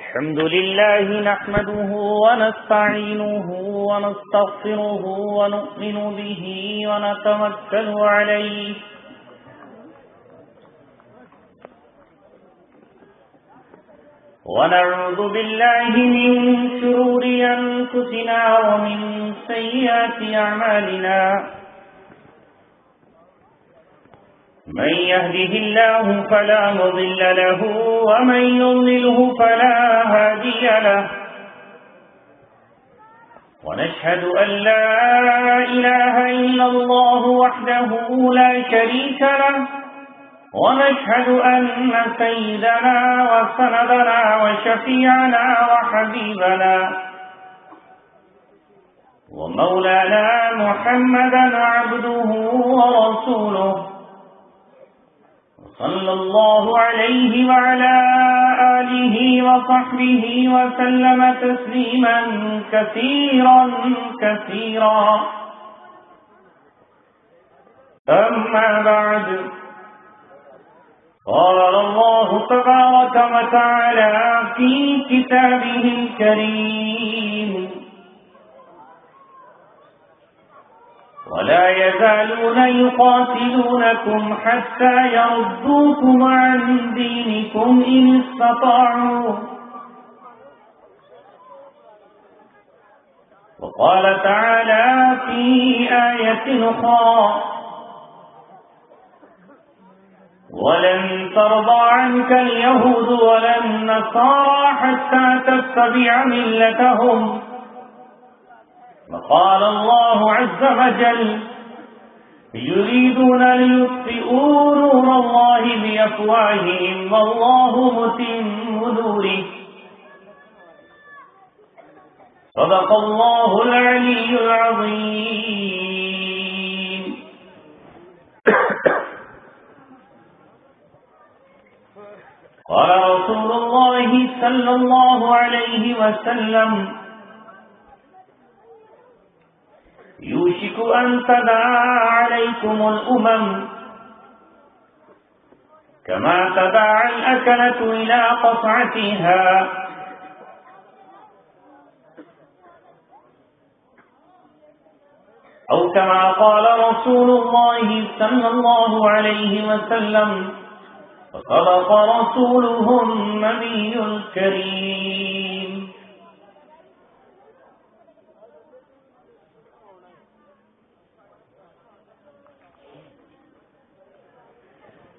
الحمد لله نحمده ونستعينه ونستغفره ونؤمن به ونتوكل عليه ونعوذ بالله من شرور أنفسنا ومن سيئات أعمالنا من يهده الله فلا مضل له ومن يضلله فلا هادي له ونشهد أن لا إله إلا الله وحده لا شريك له ونشهد أن سيدنا وسندنا وشفيعنا وحبيبنا ومولانا محمدا عبده ورسوله صلى الله عليه وعلى آله وصحبه وسلم تسليما كثيرا كثيرا أما بعد قال الله تبارك وتعالى في كتابه الكريم ولا يزالون يقاتلونكم حتى يردوكم عن دينكم إن استطاعوا وقال تعالى في آية أخرى ولن ترضى عنك اليهود ولا النصارى حتى تتبع ملتهم وقال الله عز وجل يريدون ليطفئوا نور الله بأفواههم والله متم نوره صدق الله العلي العظيم قال رسول الله صلى الله عليه وسلم يوشك أن تداعى عليكم الأمم كما تداعى الأكلة إلى قصعتها أو كما قال رسول الله صلى الله عليه وسلم فصدق رسوله النبي الكريم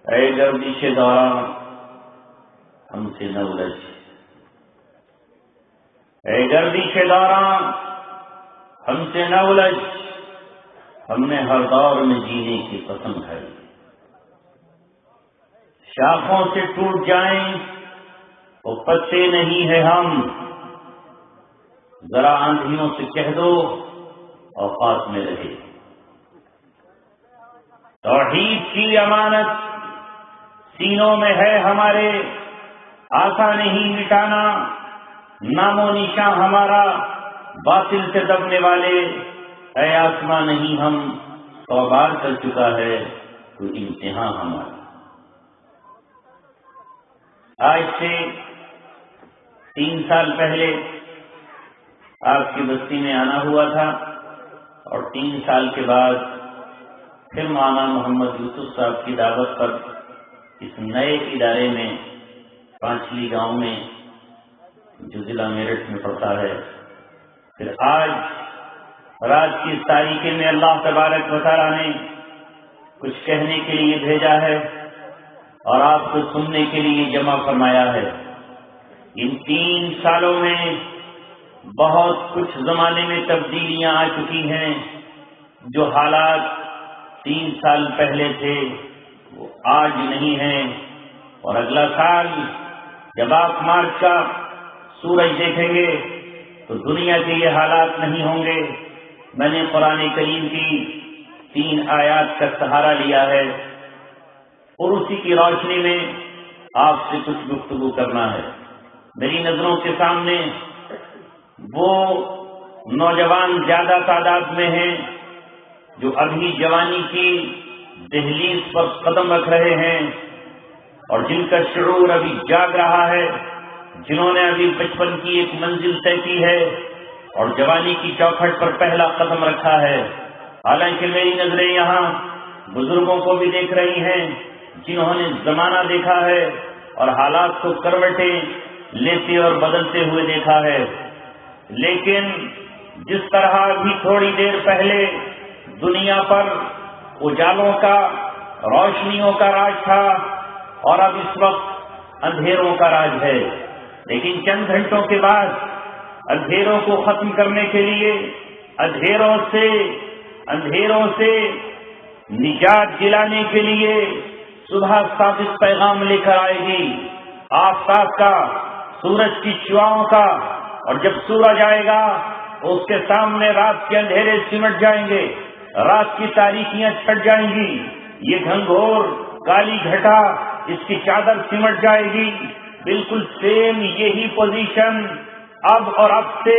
اے گردش دوران ہم سے نہ الجھ، اے گردش دوران ہم سے نہ الجھ، ہم نے ہر دور میں جینے کی قسم کھائی، شاخوں سے ٹوٹ جائیں وہ پتے نہیں ہے ہم، ذرا آندھیوں سے کہہ دو اوقات میں رہے، توحید کی امانت سینوں میں ہے ہمارے، آسان نہیں مٹانا، نام و نشاں ہمارا باطل سے دبنے والے، اے آسمان نہیں ہم 100 بار کر چکا ہے تو امتحان ہمارا۔ آج سے 3 سال پہلے آپ کی بستی میں آنا ہوا تھا اور 3 سال کے بعد پھر مولانا محمد یوسف صاحب کی دعوت پر اس نئے ادارے میں پانچلی گاؤں میں جو ضلع میرٹھ میں پڑتا ہے، پھر آج رات کی اس تاریخی میں اللہ تبارک و تعالیٰ نے کچھ کہنے کے لیے بھیجا ہے اور آپ کو سننے کے لیے جمع فرمایا ہے۔ ان 3 سالوں میں بہت کچھ زمانے میں تبدیلیاں آ چکی ہیں، جو حالات 3 سال پہلے تھے وہ آج نہیں ہیں، اور اگلا سال جب آپ مارچ کا سورج دیکھیں گے تو دنیا کے یہ حالات نہیں ہوں گے۔ میں نے قرآن کریم کی 3 آیات کا سہارا لیا ہے اور اسی کی روشنی میں آپ سے کچھ گفتگو کرنا ہے۔ میری نظروں کے سامنے وہ نوجوان زیادہ تعداد میں ہیں جو ابھی جوانی کی دہلیز پر قدم رکھ رہے ہیں اور جن کا شعور ابھی جاگ رہا ہے جنہوں نے ابھی بچپن کی ایک منزل طے کی ہے اور جوانی کی چوکھٹ پر پہلا قدم رکھا ہے۔ حالانکہ میری نظریں یہاں بزرگوں کو بھی دیکھ رہی ہیں جنہوں نے زمانہ دیکھا ہے اور حالات کو کروٹیں لیتے اور بدلتے ہوئے دیکھا ہے، لیکن جس طرح ابھی تھوڑی دیر پہلے دنیا پر اجالوں کا، روشنیوں کا راج تھا اور اب اس وقت اندھیروں کا راج ہے، لیکن چند گھنٹوں کے بعد اندھیروں کو ختم کرنے کے لیے اندھیروں سے نجات دلانے کے لیے صبح صادق پیغام لے کر آئے گی، آفتاب کا، سورج کی شعاؤں کا، اور جب سورج آئے گا اس کے سامنے رات کے اندھیرے سمٹ جائیں گے، رات کی تاریکیاں چھٹ جائیں گی، یہ گھنگھور کالی گھٹا اس کی چادر سمٹ جائے گی۔ بالکل سیم یہی پوزیشن اب سے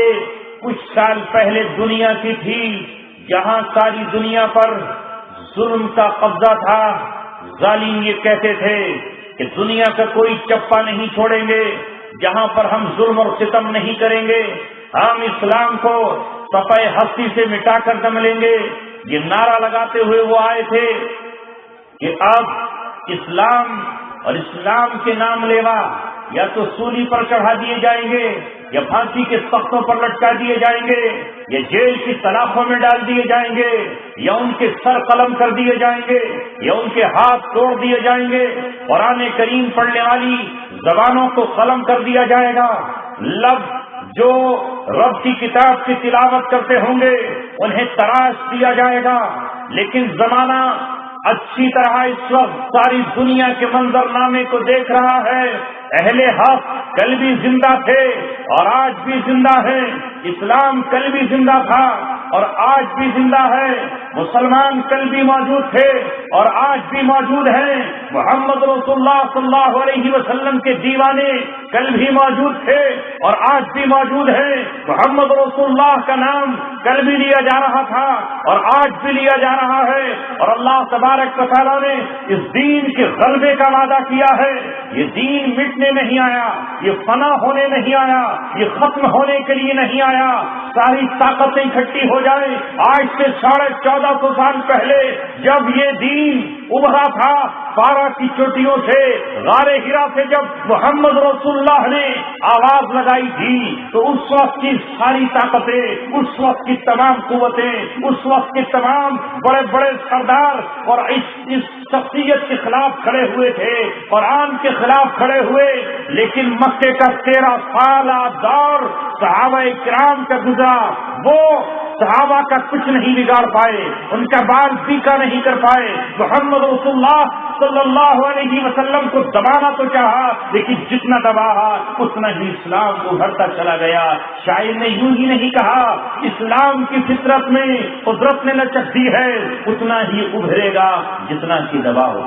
کچھ سال پہلے دنیا کی تھی، جہاں ساری دنیا پر ظلم کا قبضہ تھا۔ ظالم یہ کہتے تھے کہ دنیا کا کوئی چپا نہیں چھوڑیں گے جہاں پر ہم ظلم اور ستم نہیں کریں گے، ہم اسلام کو صفحہ ہستی سے مٹا کر دم لیں گے۔ یہ نعرہ لگاتے ہوئے وہ آئے تھے کہ اب اسلام اور اسلام کے نام لیوا یا تو سولی پر چڑھا دیے جائیں گے، یا پھانسی کے تختوں پر لٹکا دیے جائیں گے، یا جیل کی سلاخوں میں ڈال دیے جائیں گے، یا ان کے سر قلم کر دیے جائیں گے، یا ان کے ہاتھ توڑ دیے جائیں گے، قرآن کریم پڑھنے والی زبانوں کو قلم کر دیا جائے گا، لب جو رب کی کتاب کی تلاوت کرتے ہوں گے انہیں تراش دیا جائے گا۔ لیکن زمانہ اچھی طرح اس وقت ساری دنیا کے منظر نامے کو دیکھ رہا ہے۔ اہل حق کل بھی زندہ تھے اور آج بھی زندہ ہیں، اسلام کل بھی زندہ تھا اور آج بھی زندہ ہے، مسلمان کل بھی موجود تھے اور آج بھی موجود ہیں، محمد رسول اللہ صلی اللہ علیہ وسلم کے دیوانے کل بھی موجود تھے اور آج بھی موجود ہیں، محمد رسول اللہ کا نام کل بھی لیا جا رہا تھا اور آج بھی لیا جا رہا ہے، اور اللہ تبارک و تعالیٰ نے اس دین کے غلبے کا وعدہ کیا ہے۔ یہ دین مٹنے نہیں آیا، یہ فنا ہونے نہیں آیا، یہ ختم ہونے کے لیے نہیں آیا۔ ساری طاقتیں اکٹھی ہو جائیں۔ آج سے 1450 سال پہلے جب یہ دین ابھرا تھا پارا کی چوٹیوں سے، غار ہرا سے جب محمد رسول اللہ نے آواز لگائی تھی تو اس وقت کی ساری طاقتیں، اس وقت کی تمام قوتیں، اس وقت کے تمام بڑے بڑے سردار اور اس شخصیت کے خلاف کھڑے ہوئے تھے، قرآن کے خلاف کھڑے ہوئے۔ لیکن مکے کا 13 سالہ دور صحابہ کرام کا گزرا، وہ صحابہ کا کچھ نہیں بگاڑ پائے، ان کا بال پیکا نہیں کر پائے۔ محمد رسول اللہ صلی اللہ علیہ وسلم کو دبانا تو چاہا، لیکن جتنا دبایا اتنا ہی اسلام ابھرتا چلا گیا۔ شاعر نے یوں ہی نہیں کہا، اسلام کی فطرت میں قدرت نے لچک دی ہے، اتنا ہی ابھرے گا جتنا کہ دباؤ۔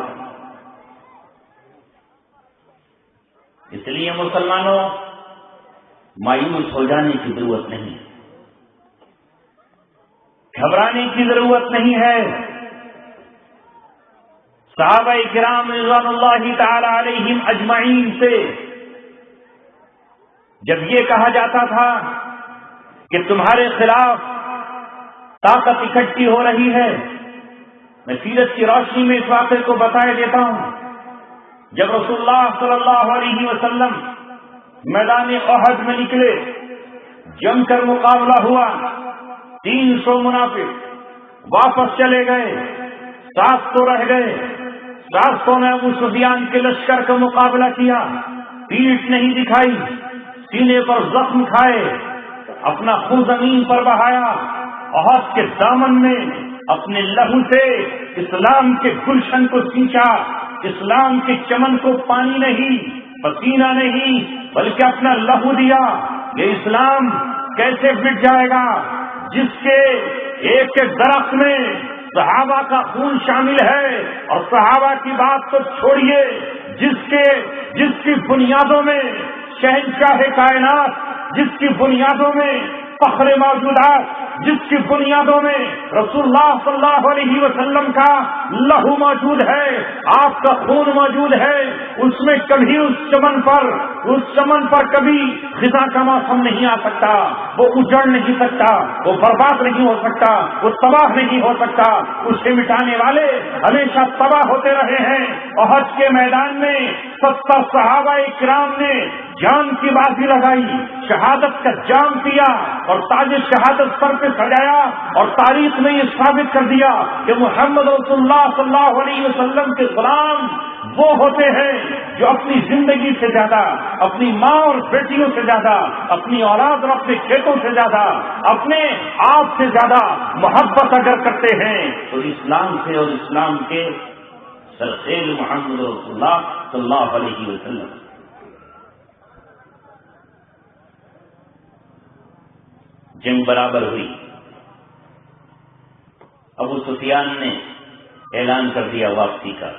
اس لیے مسلمانوں مایوس ہو جانے کی ضرورت نہیں، گھبرانے کی ضرورت نہیں ہے۔ صحابہ کرام رضوان اللہ تعالی علیہم اجمعین سے جب یہ کہا جاتا تھا کہ تمہارے خلاف طاقت اکٹھی ہو رہی ہے، میں سیرت کی روشنی میں اس واقعے کو بتائے دیتا ہوں۔ جب رسول اللہ صلی اللہ علیہ وسلم میدان احد میں نکلے، جم کر مقابلہ ہوا، 300 منافق واپس چلے گئے، 700 رہ گئے۔ 700 نے ابو سفیان کے لشکر کا مقابلہ کیا، پیٹھ نہیں دکھائی، سینے پر زخم کھائے، اپنا خون زمین پر بہایا، احد کے دامن میں اپنے لہو سے اسلام کے گلشن کو سینچا، اسلام کے چمن کو پانی نہیں، پسینہ نہیں، بلکہ اپنا لہو دیا۔ یہ اسلام کیسے مٹ جائے گا جس کے ایک ایک درخت میں صحابہ کا خون شامل ہے، اور صحابہ کی بات تو چھوڑیے، جس کی بنیادوں میں شہنشاہ کائنات، جس کی بنیادوں میں فخر موجودات جس کی بنیادوں میں رسول اللہ صلی اللہ علیہ وسلم کا لہو موجود ہے، آپ کا خون موجود ہے، اس میں کبھی اس چمن پر کبھی خزاں کا موسم نہیں آ سکتا، وہ اجڑ نہیں سکتا، وہ برباد نہیں ہو سکتا، وہ تباہ نہیں ہو سکتا، اسے مٹانے والے ہمیشہ تباہ ہوتے رہے ہیں۔ احد کے میدان میں 70 صحابہ کرام نے جان کی بازی لگائی، شہادت کا جام پیا اور تاج شہادت سر پہ سجایا، اور تاریخ میں یہ ثابت کر دیا کہ محمد رسول اللہ صلی اللہ علیہ وسلم کے غلام وہ ہوتے ہیں جو اپنی زندگی سے زیادہ، اپنی ماں اور بیٹیوں سے زیادہ، اپنی اولاد اور اپنے کھیتوں سے زیادہ، اپنے آپ سے زیادہ محبت اگر کرتے ہیں تو اسلام سے اور اسلام کے سرخیل محمد رسول اللہ صلی اللہ علیہ وسلم۔ جنگ برابر ہوئی، ابو سفیان نے اعلان کر دیا واپسی کا،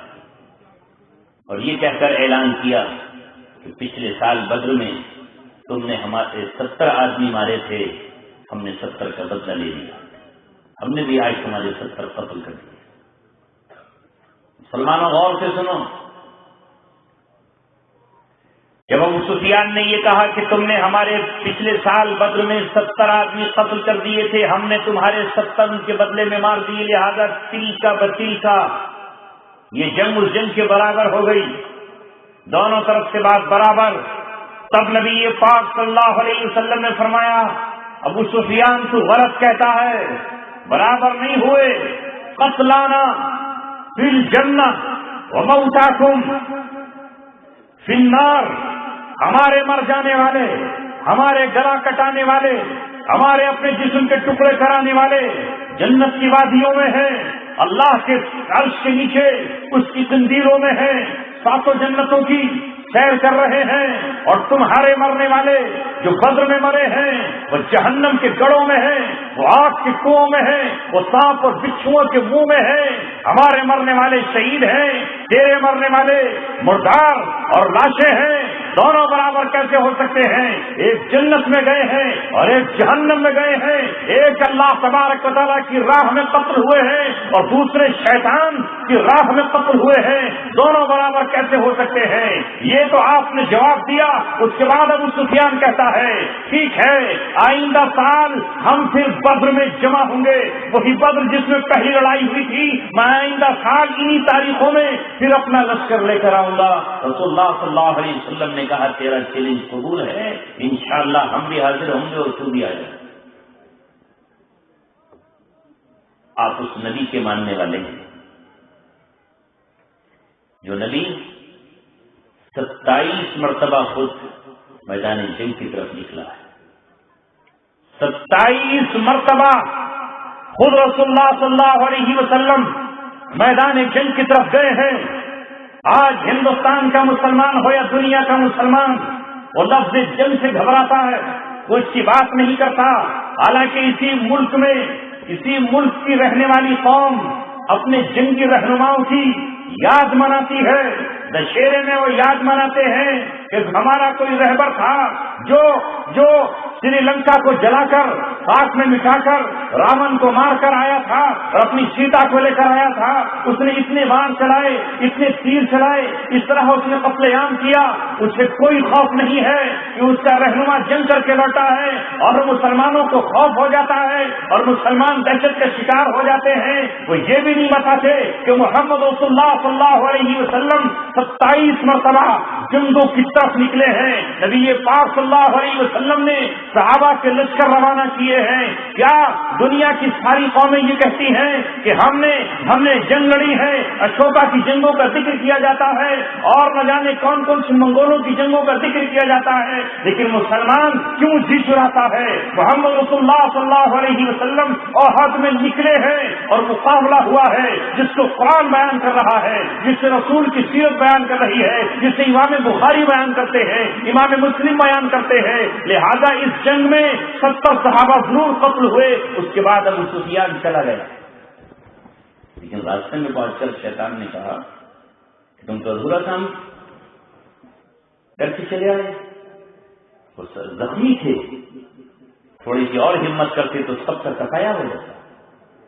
اور یہ کہہ کر اعلان کیا کہ پچھلے سال بدر میں تم نے ہمارے 70 آدمی مارے تھے، ہم نے 70 کا بدلہ لے لیا، ہم نے بھی آج تمہارے 70 قتل کر دیے۔ مسلمانوں غور سے سنو، جب ابو سفیان نے یہ کہا کہ تم نے ہمارے پچھلے سال بدر میں 70 آدمی قتل کر دیے تھے، ہم نے تمہارے 70 کے بدلے میں مار دیے، لہذا تل کا بتل کا، یہ جنگ اس جنگ کے برابر ہو گئی، دونوں طرف سے بات برابر۔ تب نبی پاک صلی اللہ علیہ وسلم نے فرمایا ابو سفیان تو غلط کہتا ہے، برابر نہیں ہوئے، قتلانا فی الجنہ وموتاکم فی النار، ہمارے مر جانے والے، ہمارے گلا کٹانے والے، ہمارے اپنے جسم کے ٹکڑے کرانے والے جنت کی وادیوں میں ہیں، اللہ کے عرش کے نیچے اس کی قندیلوں میں ہیں، 7 جنتوں کی سیر کر رہے ہیں، اور تمہارے مرنے والے جو بدر میں مرے ہیں وہ جہنم کے گڑھوں میں ہیں، وہ آگ کے کنووں میں ہیں، وہ سانپ اور بچھوؤں کے منہ میں ہیں۔ ہمارے مرنے والے شہید ہیں، تیرے مرنے والے مردار اور لاشیں ہیں، دونوں برابر کیسے ہو سکتے ہیں؟ ایک جنت میں گئے ہیں اور ایک جہنم میں گئے ہیں، ایک اللہ تبارک و تعالیٰ کی راہ میں قتل ہوئے ہیں اور دوسرے شیطان کی راہ میں قتل ہوئے ہیں، دونوں برابر کیسے ہو سکتے ہیں؟ یہ تو آپ نے جواب دیا۔ اس کے بعد ابو سفیان کہتا ہے ٹھیک ہے، آئندہ سال ہم پھر بدر میں جمع ہوں گے، وہی بدر جس میں پہلی لڑائی ہوئی تھی، میں آئندہ سال انہی تاریخوں میں پھر اپنا لشکر لے کر آؤں گا۔ رسول اللہ صلی اللہ علیہ وسلم نے کہا تیرا چیلنج قبول ہے، انشاءاللہ ہم بھی حاضر ہوں گے اور تو بھی آ جائے۔ آپ اس نبی کے ماننے والے ہیں جو نبی 27 مرتبہ خود میدان جنگ کی طرف نکلا ہے، 27 مرتبہ خود رسول اللہ صلی اللہ علیہ وسلم میدان جنگ کی طرف گئے ہیں۔ آج ہندوستان کا مسلمان ہو یا دنیا کا مسلمان، وہ لفظ جنگ سے گھبراتا ہے، وہ اس کی بات نہیں کرتا، حالانکہ اسی ملک کی رہنے والی قوم اپنے جنگی رہنماؤں کی یاد مناتی ہے۔ دشہرے میں وہ یاد مناتے ہیں کہ ہمارا کوئی رہبر تھا جو سری لنکا کو جلا کر خاک میں مٹا کر راون کو مار کر آیا تھا اور اپنی سیتا کو لے کر آیا تھا، اس نے اتنے بار چلائے، اتنے تیر چلائے، اس طرح اس نے قتل عام کیا، اسے کوئی خوف نہیں ہے کہ اس کا رہنما جنگ کر کے لوٹا ہے، اور مسلمانوں کو خوف ہو جاتا ہے اور مسلمان دہشت کا شکار ہو جاتے ہیں۔ وہ یہ بھی نہیں بتاتے کہ محمد رسول اللہ صلی اللہ علیہ وسلم 27 مرتبہ جنگوں کی طرف نکلے ہیں۔ نبی پاک صلی اللہ علیہ وسلم نے صحابہ کے لشکر روانہ کیے ہیں۔ کیا دنیا کی ساری قومیں یہ کہتی ہیں کہ ہم نے جنگ لڑی ہے؟ اشوکا کی جنگوں کا ذکر کیا جاتا ہے اور نہ جانے کون کون سی منگولوں کی جنگوں کا ذکر کیا جاتا ہے، لیکن مسلمان کیوں جی چراتا ہے؟ محمد رسول اللہ صلی اللہ علیہ وسلم احد میں نکلے ہیں اور مقابلہ ہوا ہے، جس کو قرآن بیان کر رہا ہے، جس سے رسول کی سیرت بیان کر رہی ہے، جسے امام بخاری بیان کرتے ہیں، امام مسلم بیان کرتے ہیں۔ لہذا اس جنگ میں 70 صحابہ ضرور قتل ہوئے۔ اس کے بعد ابو سفیان چلا گیا، لیکن راستے میں پہنچ کر شیطان نے کہا کہ تم تو ادھورا کام کر کے چلے آئے، وہ زخمی تھے، تھوڑی سی اور ہمت کرتے تو سب کا سفایا ہو جاتا،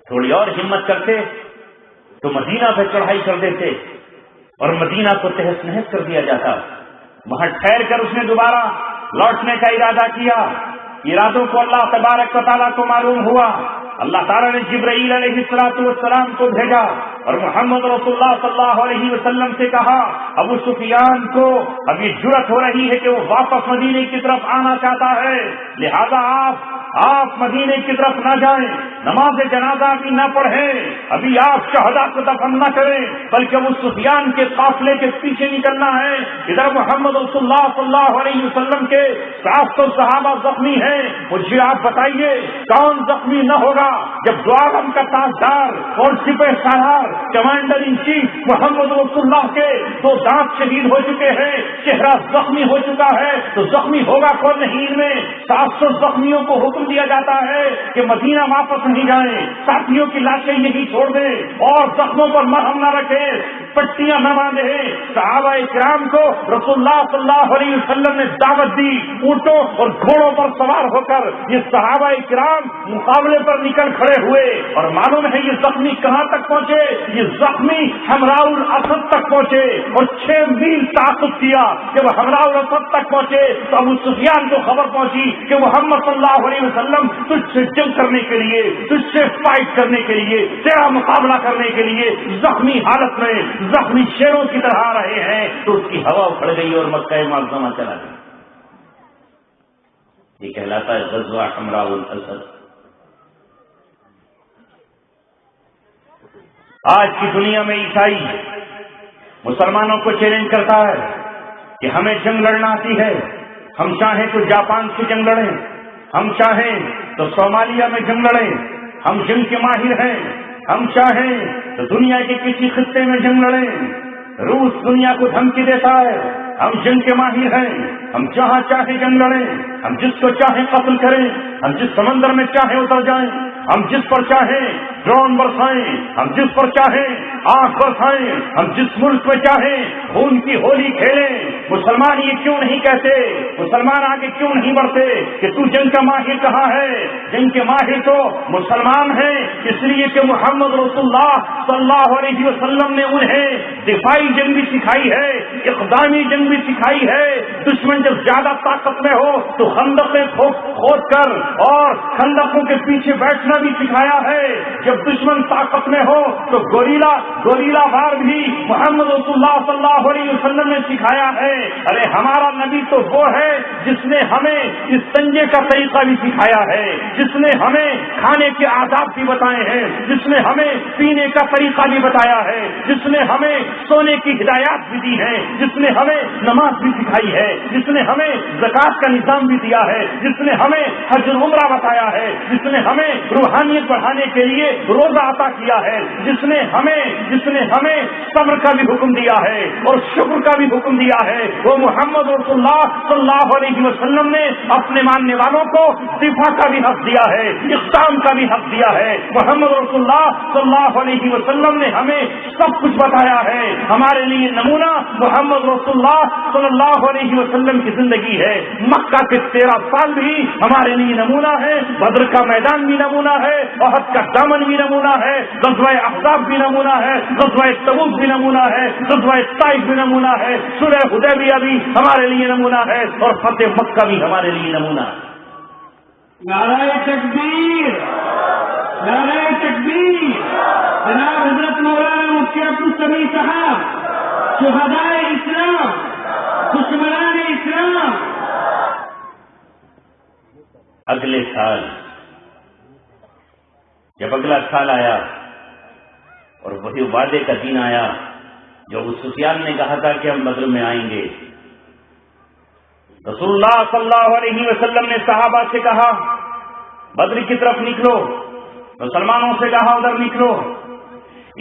تھوڑی اور ہمت کرتے تو مدینہ پہ چڑھائی کر دیتے اور مدینہ کو تہس نہس کر دیا جاتا۔ وہاں ٹھہر کر اس نے دوبارہ لوٹنے کا ارادہ کیا، ارادوں کو اللہ تبارک و تعالیٰ کو معلوم ہوا، اللہ تعالیٰ نے جبرائیل علیہ السلام کو بھیجا اور محمد رسول اللہ صلی اللہ علیہ وسلم سے کہا ابو سفیان کو اب یہ جرأت ہو رہی ہے کہ وہ واپس مدینے کی طرف آنا چاہتا ہے، لہذا آپ مدینے کی طرف نہ جائیں، نماز جنازہ بھی نہ پڑھیں، ابھی آپ شہداء کو دفن نہ کریں، بلکہ ابو سفیان کے قافلے کے پیچھے نکلنا ہے۔ ادھر محمد رسول اللہ صلی اللہ علیہ وسلم کے 700 صحابہ زخمی ہیں، مجھے آپ بتائیے کون زخمی نہ ہوگا جب دو عالم کا تاجدار اور سپہ سالار کمانڈر ان چیف محمد رسول اللہ کے 2 دانت شہید ہو چکے ہیں، چہرہ زخمی ہو چکا ہے، تو زخمی ہوگا کون نہیں؟ ان میں 700 زخمیوں کو حکم دیا جاتا ہے کہ مدینہ واپس نہیں جائیں، ساتھیوں کی لاشیں یہی چھوڑ دیں اور زخموں پر مرہم نہ رکھیں، پٹیاں نہ باندھیں۔ صحابہ کرام کو رسول اللہ صلی اللہ علیہ وسلم نے دعوت دی، اونٹوں اور گھوڑوں پر سوار ہو کر یہ صحابہ کرام مقابلے پر نکل کھڑے ہوئے، اور معلوم ہے یہ زخمی کہاں تک پہنچے؟ یہ زخمی حمراء الاسد تک پہنچے اور 6 میل تعاقب کیا۔ جب حمراء الاسد تک پہنچے تو ابو سفیان کو خبر پہنچی کہ محمد صلی اللہ علیہ وسلم تجھ سے جنگ کرنے کے لیے، تجھ سے فائٹ کرنے کے لیے، تیرا مقابلہ کرنے کے لیے زخمی حالت میں زخمی شیروں کی طرح آ رہے ہیں، تو اس کی ہوا اکھڑ گئی اور مکہ معظمہ چلا گیا۔ یہ کہلاتا ہے غزوہ حمراء الاسد۔ آج کی دنیا میں عیسائی مسلمانوں کو چیلنج کرتا ہے کہ ہمیں جنگ لڑنا آتی ہے، ہم چاہیں تو جاپان سے جنگ لڑیں، ہم چاہیں تو صومالیہ میں جنگ لڑیں، ہم جنگ کے ماہر ہیں، ہم چاہیں تو دنیا کے کسی خطے میں جنگ لڑیں۔ روس دنیا کو دھمکی دیتا ہے ہم جنگ کے ماہر ہیں، ہم جہاں چاہیں جنگ لڑیں، ہم جس کو چاہیں قتل کریں، ہم جس سمندر میں چاہیں اتر جائیں، ہم جس پر چاہیں ڈرون برسائیں، ہم جس پر چاہیں آگ برسائیں، ہم جس ملک میں چاہیں خون کی ہولی کھیلیں۔ مسلمان یہ کیوں نہیں کہتے، مسلمان آگے کیوں نہیں بڑھتے کہ تو جنگ کا ماہر کہاں ہے؟ جنگ کے ماہر تو مسلمان ہیں، اس لیے کہ محمد رسول اللہ صلی اللہ علیہ وسلم نے انہیں دفاعی جنگ بھی سکھائی ہے، اقدامی جنگ بھی سکھائی ہے۔ دشمن جب زیادہ طاقت میں ہو تو خندقیں کھود کر اور خندقوں کے پیچھے بیٹھنا بھی سکھایا ہے، جب دشمن طاقت میں ہو تو گوریلا وار بھی محمد رسول اللہ صلی اللہ علیہ وسلم نے سکھایا ہے۔ ارے ہمارا نبی تو وہ ہے جس نے ہمیں اس تنجے کا طریقہ بھی سکھایا ہے، جس نے ہمیں کھانے کے آداب بھی بتائے ہیں، جس نے ہمیں پینے کا طریقہ بھی بتایا ہے، جس نے ہمیں سونے کی ہدایات بھی دی ہے، جس نے ہمیں نماز بھی سکھائی ہے، جس نے ہمیں زکوٰۃ کا نظام بھی دیا ہے، جس نے ہمیں حج عمرہ بتایا ہے، جس نے ہمیں روحانیت بڑھانے کے لیے روزہ عطا کیا ہے، جس نے ہمیں صبر کا بھی حکم دیا ہے اور شکر کا بھی حکم دیا ہے، وہ محمد رسول اللہ صلی اللہ علیہ وسلم نے اپنے ماننے والوں کو دفاع کا بھی حق دیا ہے، اقدام کا بھی حق دیا ہے۔ محمد رسول اللہ صلی اللہ علیہ وسلم نے ہمیں سب کچھ بتایا ہے۔ ہمارے لیے نمونہ محمد رسول اللہ صلی اللہ علیہ وسلم کی زندگی ہے۔ مکہ کے 13 سال بھی ہمارے لیے نمونہ ہے، بدر کا میدان بھی نمونہ ہے، احد کا دامن بھی نمونہ ہے، غزوہ احزاب بھی نمونہ ہے، غزوہ تبوک بھی نمونہ ہے، غزوہ طائف بھی نمونہ ہے، صلح حدیبیہ بھی ہمارے لیے نمونہ ہے، اور فتح مکہ بھی ہمارے لیے نمونہ ہے۔ نعرہ تکبیر، نعرہ تکبیر۔ جناب حضرت مولانا مفتی عبدالسمیع صاحب، شہدائے اسلام، دشمنان اسلام۔ اگلے سال جب اگلا سال آیا اور وہی وعدے کا دن آیا جو ابو سفیان نے کہا تھا کہ ہم بدر میں آئیں گے، رسول اللہ صلی اللہ علیہ وسلم نے صحابہ سے کہا بدر کی طرف نکلو، مسلمانوں سے کہا ادھر نکلو۔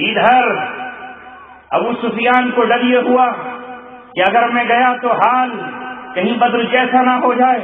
ادھر ابو سفیان کو ڈر یہ ہوا کہ اگر میں گیا تو حال کہیں بدر جیسا نہ ہو جائے،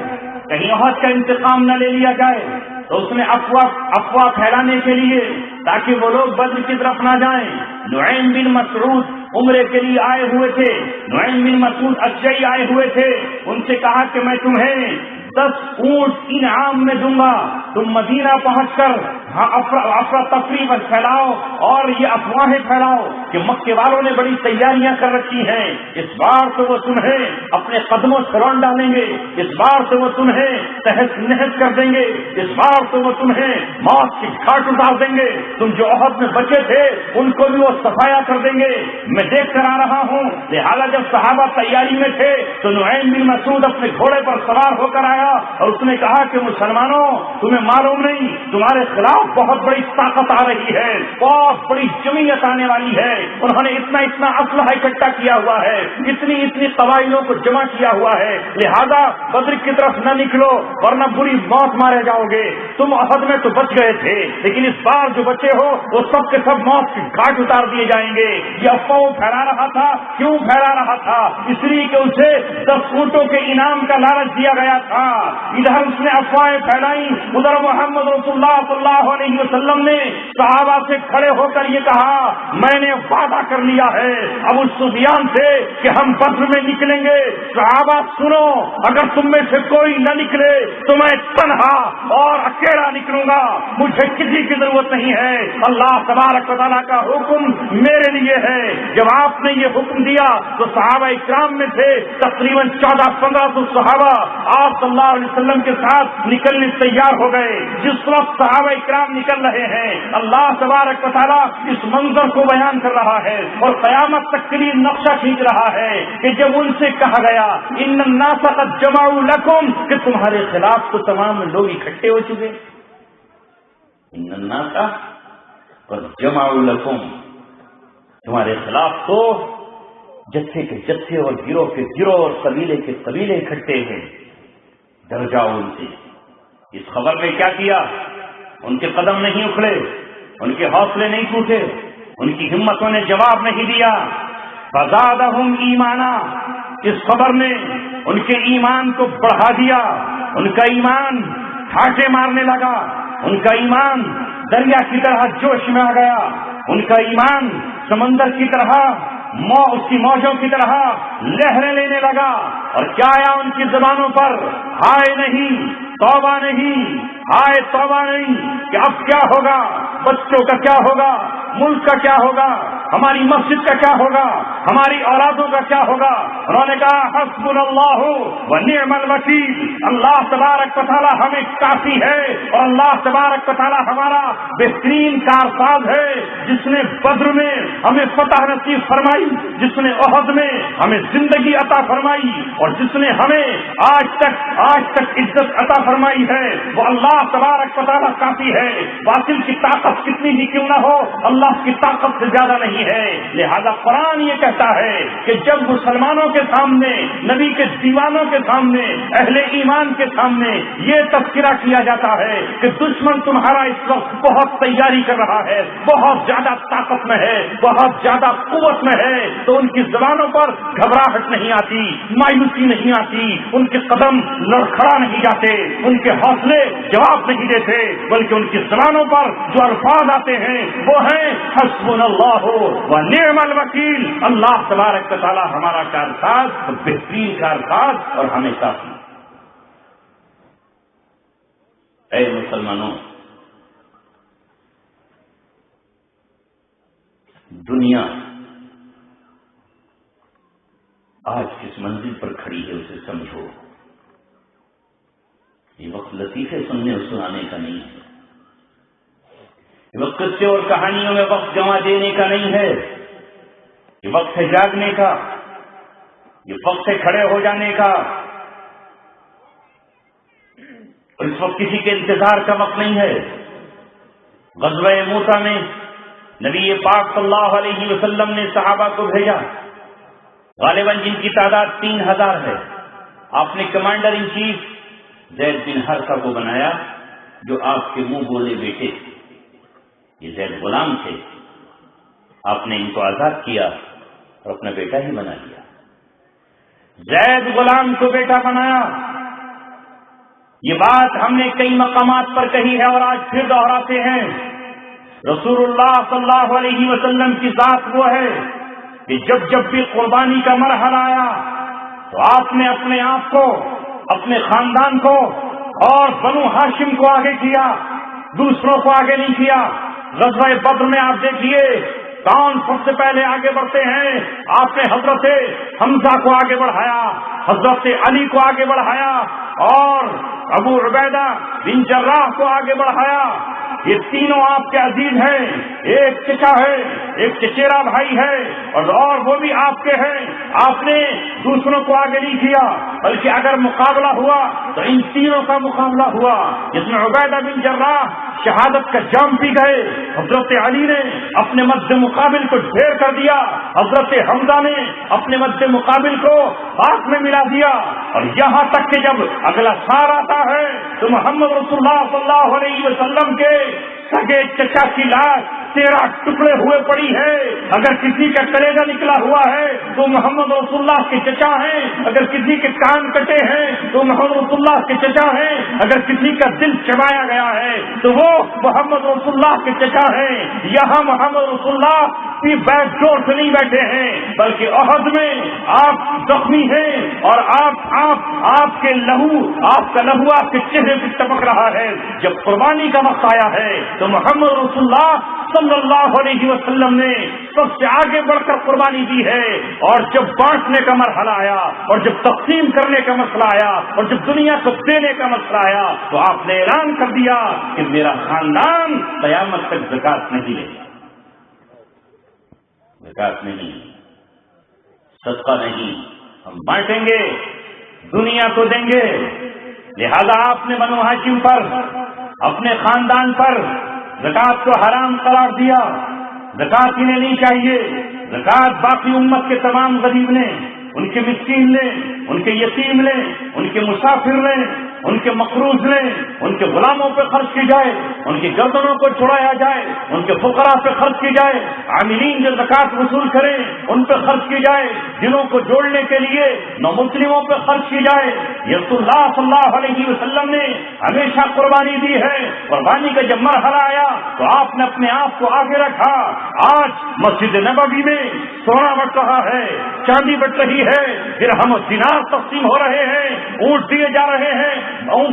کہیں احد کا انتقام نہ لے لیا جائے، تو اس نے افواہ پھیلانے کے لیے تاکہ وہ لوگ بدر کی طرف نہ جائیں، نعیم بن مسعود عمرے کے لیے آئے ہوئے تھے، نعیم بن مسعود اشجعی آئے ہوئے تھے، ان سے کہا کہ میں تمہیں 10 اونٹ انعام میں دوں گا، تم مدینہ پہنچ کر افراتفری میں پھیلاؤ اور یہ افواہیں پھیلاؤ کہ مکے والوں نے بڑی تیاریاں کر رکھی ہیں، اس بار تو وہ تمہیں اپنے قدموں سے رون ڈالیں گے، اس بار تو وہ تمہیں تحس نحس کر دیں گے، اس بار تو وہ تمہیں موت کی گھاٹ اتار دیں گے، تم جو عہد میں بچے تھے ان کو بھی وہ صفایا کر دیں گے، میں دیکھ کر آ رہا ہوں۔ لہٰذا جب صحابہ تیاری میں تھے تو نعیم بن مسعود اپنے گھوڑے پر سوار ہو کر آیا اور اس نے کہا کہ مسلمانوں، تمہیں معلوم نہیں تمہارے خلاف بہت بڑی طاقت آ رہی ہے، بہت بڑی جمعیت آنے والی ہے، انہوں نے اتنا اسلحہ اکٹھا کیا ہوا ہے، اتنی قبائلوں کو جمع کیا ہوا ہے، لہذا بدر کی طرف نہ نکلو ورنہ بری موت مارے جاؤ گے، تم احد میں تو بچ گئے تھے لیکن اس بار جو بچے ہو وہ سب کے سب موت کی گھاٹ اتار دیے جائیں گے۔ یہ افواہ پھیلا رہا تھا، کیوں پھیلا رہا تھا؟ اس لیے کہ اسے 10 اونٹوں کے انعام کا لالچ دیا گیا تھا، ادھر اس نے افواہیں پھیلائی، ادھر محمد رسول اللہ صلی اللہ علیہ وسلم نے صحابہ سے کھڑے ہو کر یہ کہا، میں نے وعدہ کر لیا ہے ابو سفیان سے کہ ہم بدر میں نکلیں گے، صحابہ سنو، اگر تم میں سے کوئی نہ نکلے تو میں تنہا اور اکیلا نکلوں گا، مجھے کسی کی ضرورت نہیں ہے، اللہ تبارک و تعالیٰ کا حکم میرے لیے ہے۔ جب آپ نے یہ حکم دیا تو صحابہ اکرام میں سے تقریباً 1400-1500 صحابہ آپ صلی اللہ علیہ وسلم کے ساتھ نکلنے تیار ہو گئے۔ جس وقت صحابہ اکرام نکل رہے ہیں اللہ تبارک و تعالیٰ اس منظر کو بیان کر رہا ہے اور قیامت تک کے لیے نقشہ کھینچ رہا ہے کہ جب ان سے کہا گیا ان الناس قد جمعوا لکم، کہ تمہارے خلاف تو تمام لوگ اکٹھے ہو چکے، ان الناس قد جمعوا لکم، تمہارے خلاف تو جتھے کے جتھے اور گروہ کے گروہ اور قبیلے کے قبیلے اکٹھے ہیں، ڈر جاؤ ان سے۔ اس خبر نے کیا کیا؟ ان کے قدم نہیں اکھڑے، ان کے حوصلے نہیں ٹوٹے، ان کی ہمتوں نے جواب نہیں دیا۔ فزادہم ایمانا، اس خبر نے ان کے ایمان کو بڑھا دیا، ان کا ایمان ٹھاٹے مارنے لگا، ان کا ایمان دریا کی طرح جوش میں آ گیا، ان کا ایمان سمندر کی طرح اس کی موجوں کی طرح لہریں لینے لگا، اور کیا آیا ان کی زبانوں پر؟ ہائے نہیں، توبہ نہیں، ہائے توبہ نہیں، کہ اب کیا ہوگا، بچوں کا کیا ہوگا، ملک کا کیا ہوگا، ہماری مسجد کا کیا ہوگا، ہماری اولادوں کا کیا ہوگا۔ انہوں نے کہا حسبنا اللہ و نعم الوکیل، اللہ تبارک و تعالیٰ ہمیں کافی ہے اور اللہ تبارک و تعالیٰ ہمارا بہترین کارساز ہے، جس نے بدر میں ہمیں فتح نصیب فرمائی، جس نے احد میں ہمیں زندگی عطا فرمائی اور جس نے ہمیں آج تک عزت عطا فرمائی ہے، وہ اللہ تبارک و تعالیٰ کافی ہے۔ باطل کی طاقت کتنی ہی کیوں نہ ہو اللہ کی طاقت سے زیادہ نہیں ہے۔ لہذا قرآن یہ کہتا ہے کہ جب مسلمانوں کے سامنے، نبی کے دیوانوں کے سامنے، اہل ایمان کے سامنے یہ تذکرہ کیا جاتا ہے کہ دشمن تمہارا اس وقت بہت تیاری کر رہا ہے، بہت زیادہ طاقت میں ہے، بہت زیادہ قوت میں ہے، تو ان کی زبانوں پر گھبراہٹ نہیں آتی، مایوسی نہیں آتی، ان کے قدم لڑکھڑا نہیں جاتے، ان کے حوصلے جواب نہیں دیتے، بلکہ ان کی زبانوں پر جو الفاظ آتے ہیں وہ ہیں حسبنا اللہ و نعم الوکیل، اللہ تبارک و تعالیٰ ہمارا کارساز، بہترین کارساز اور ہمیں کافی۔ اے مسلمانوں، دنیا آج کس منزل پر کھڑی ہے اسے سمجھو۔ یہ وقت لطیفے سننے اور سنانے کا نہیں ہے، یہ وقت قصے اور کہانیوں میں وقت گنوا دینے کا نہیں ہے، یہ وقت ہے جاگنے کا، یہ وقت ہے کھڑے ہو جانے کا، اور اس وقت کسی کے انتظار کا وقت نہیں ہے۔ غزوہ موسیٰ میں نبی پاک صلی اللہ علیہ وسلم نے صحابہ کو بھیجا، غالباً جن کی تعداد 3000 ہے۔ آپ نے کمانڈر ان چیف زید بن حارثہ کو بنایا، جو آپ کے منہ بولے بیٹے، یہ زید غلام تھے، آپ نے ان کو آزاد کیا اور اپنا بیٹا ہی بنا لیا۔ زید غلام کو بیٹا بنایا، یہ بات ہم نے کئی مقامات پر کہی ہے اور آج پھر دہراتے ہیں۔ رسول اللہ صلی اللہ علیہ وسلم کی ذات وہ ہے کہ جب بھی قربانی کا مرحلہ آیا تو آپ نے اپنے آپ کو اپنے خاندان کو اور بنو ہاشم کو آگے کیا، دوسروں کو آگے نہیں کیا۔ غزوہ بدر میں آپ دیکھیے کون سب سے پہلے آگے بڑھتے ہیں؟ آپ نے حضرت حمزہ کو آگے بڑھایا، حضرت علی کو آگے بڑھایا اور ابو عبیدہ بن جراح کو آگے بڑھایا۔ یہ تینوں آپ کے عزیز ہیں، ایک چچا ہے، ایک چچیرا بھائی ہے اور وہ بھی آپ کے ہیں۔ آپ نے دوسروں کو آگے نہیں کیا، بلکہ اگر مقابلہ ہوا تو ان تینوں کا مقابلہ ہوا، جس میں عبیدہ بن جراح شہادت کا جام پی گئے، حضرت علی نے اپنے مد مقابل کو ڈھیر کر دیا، حضرت حمزہ نے اپنے مد مقابل کو ہاتھ میں ملا دیا، اور یہاں تک کہ جب اگلا سال آتا ہے تو محمد رسول اللہ صلی اللہ علیہ وسلم کے سگے چچا کی لاش 13 ٹکڑے ہوئے پڑی ہے۔ اگر کسی کا کلیجہ نکلا ہوا ہے تو محمد رسول اللہ کے چچا ہیں، اگر کسی کے کان کٹے ہیں تو محمد رسول اللہ کے چچا ہیں، اگر کسی کا دل چبایا گیا ہے تو وہ محمد رسول اللہ کے چچا ہیں۔ یہاں محمد رسول اللہ بھی بیٹھ جوڑ سے نہیں بیٹھے ہیں، بلکہ احد میں آپ زخمی ہیں اور آپ کے لہو، آپ کا لہو آپ کے چہرے پہ ٹپک رہا ہے۔ جب قربانی کا وقت آیا ہے تو محمد رسول اللہ صلی اللہ علیہ وسلم نے سب سے آگے بڑھ کر قربانی دی ہے، اور جب بانٹنے کا مرحلہ آیا اور جب تقسیم کرنے کا مسئلہ آیا اور جب دنیا کو دینے کا مسئلہ آیا تو آپ نے اعلان کر دیا کہ میرا خاندان قیامت تک زکات نہیں لے گا، زکات نہیں، صدقہ نہیں، ہم بانٹیں گے، دنیا کو دیں گے۔ لہذا آپ نے بنو ہاشم پر، اپنے خاندان پر زکات کو حرام قرار دیا۔ زکات انہیں نہیں چاہیے، زکات باقی امت کے تمام غریب نے، ان کے مسکین لیں، ان کے یتیم لیں، ان کے مسافر لیں، ان کے مقروض لیں، ان کے غلاموں پہ خرچ کی جائے، ان کی گردنوں کو چھڑایا جائے، ان کے فقراء پہ خرچ کی جائے، عاملین جو زکات وصول کریں ان پہ خرچ کی جائے، دلوں کو جوڑنے کے لیے نامسلموں پہ خرچ کی جائے۔ یہ رسول اللہ صلی اللہ علیہ وسلم نے ہمیشہ قربانی دی ہے۔ قربانی کا جب مرحلہ آیا تو آپ نے اپنے آپ کو آگے رکھا۔ آج مسجد نبوی میں سونا بٹ رہا ہے، چاندی بٹ رہی ہے، درہم و دینار تقسیم ہو رہے ہیں، اونٹ دیے جا رہے ہیں،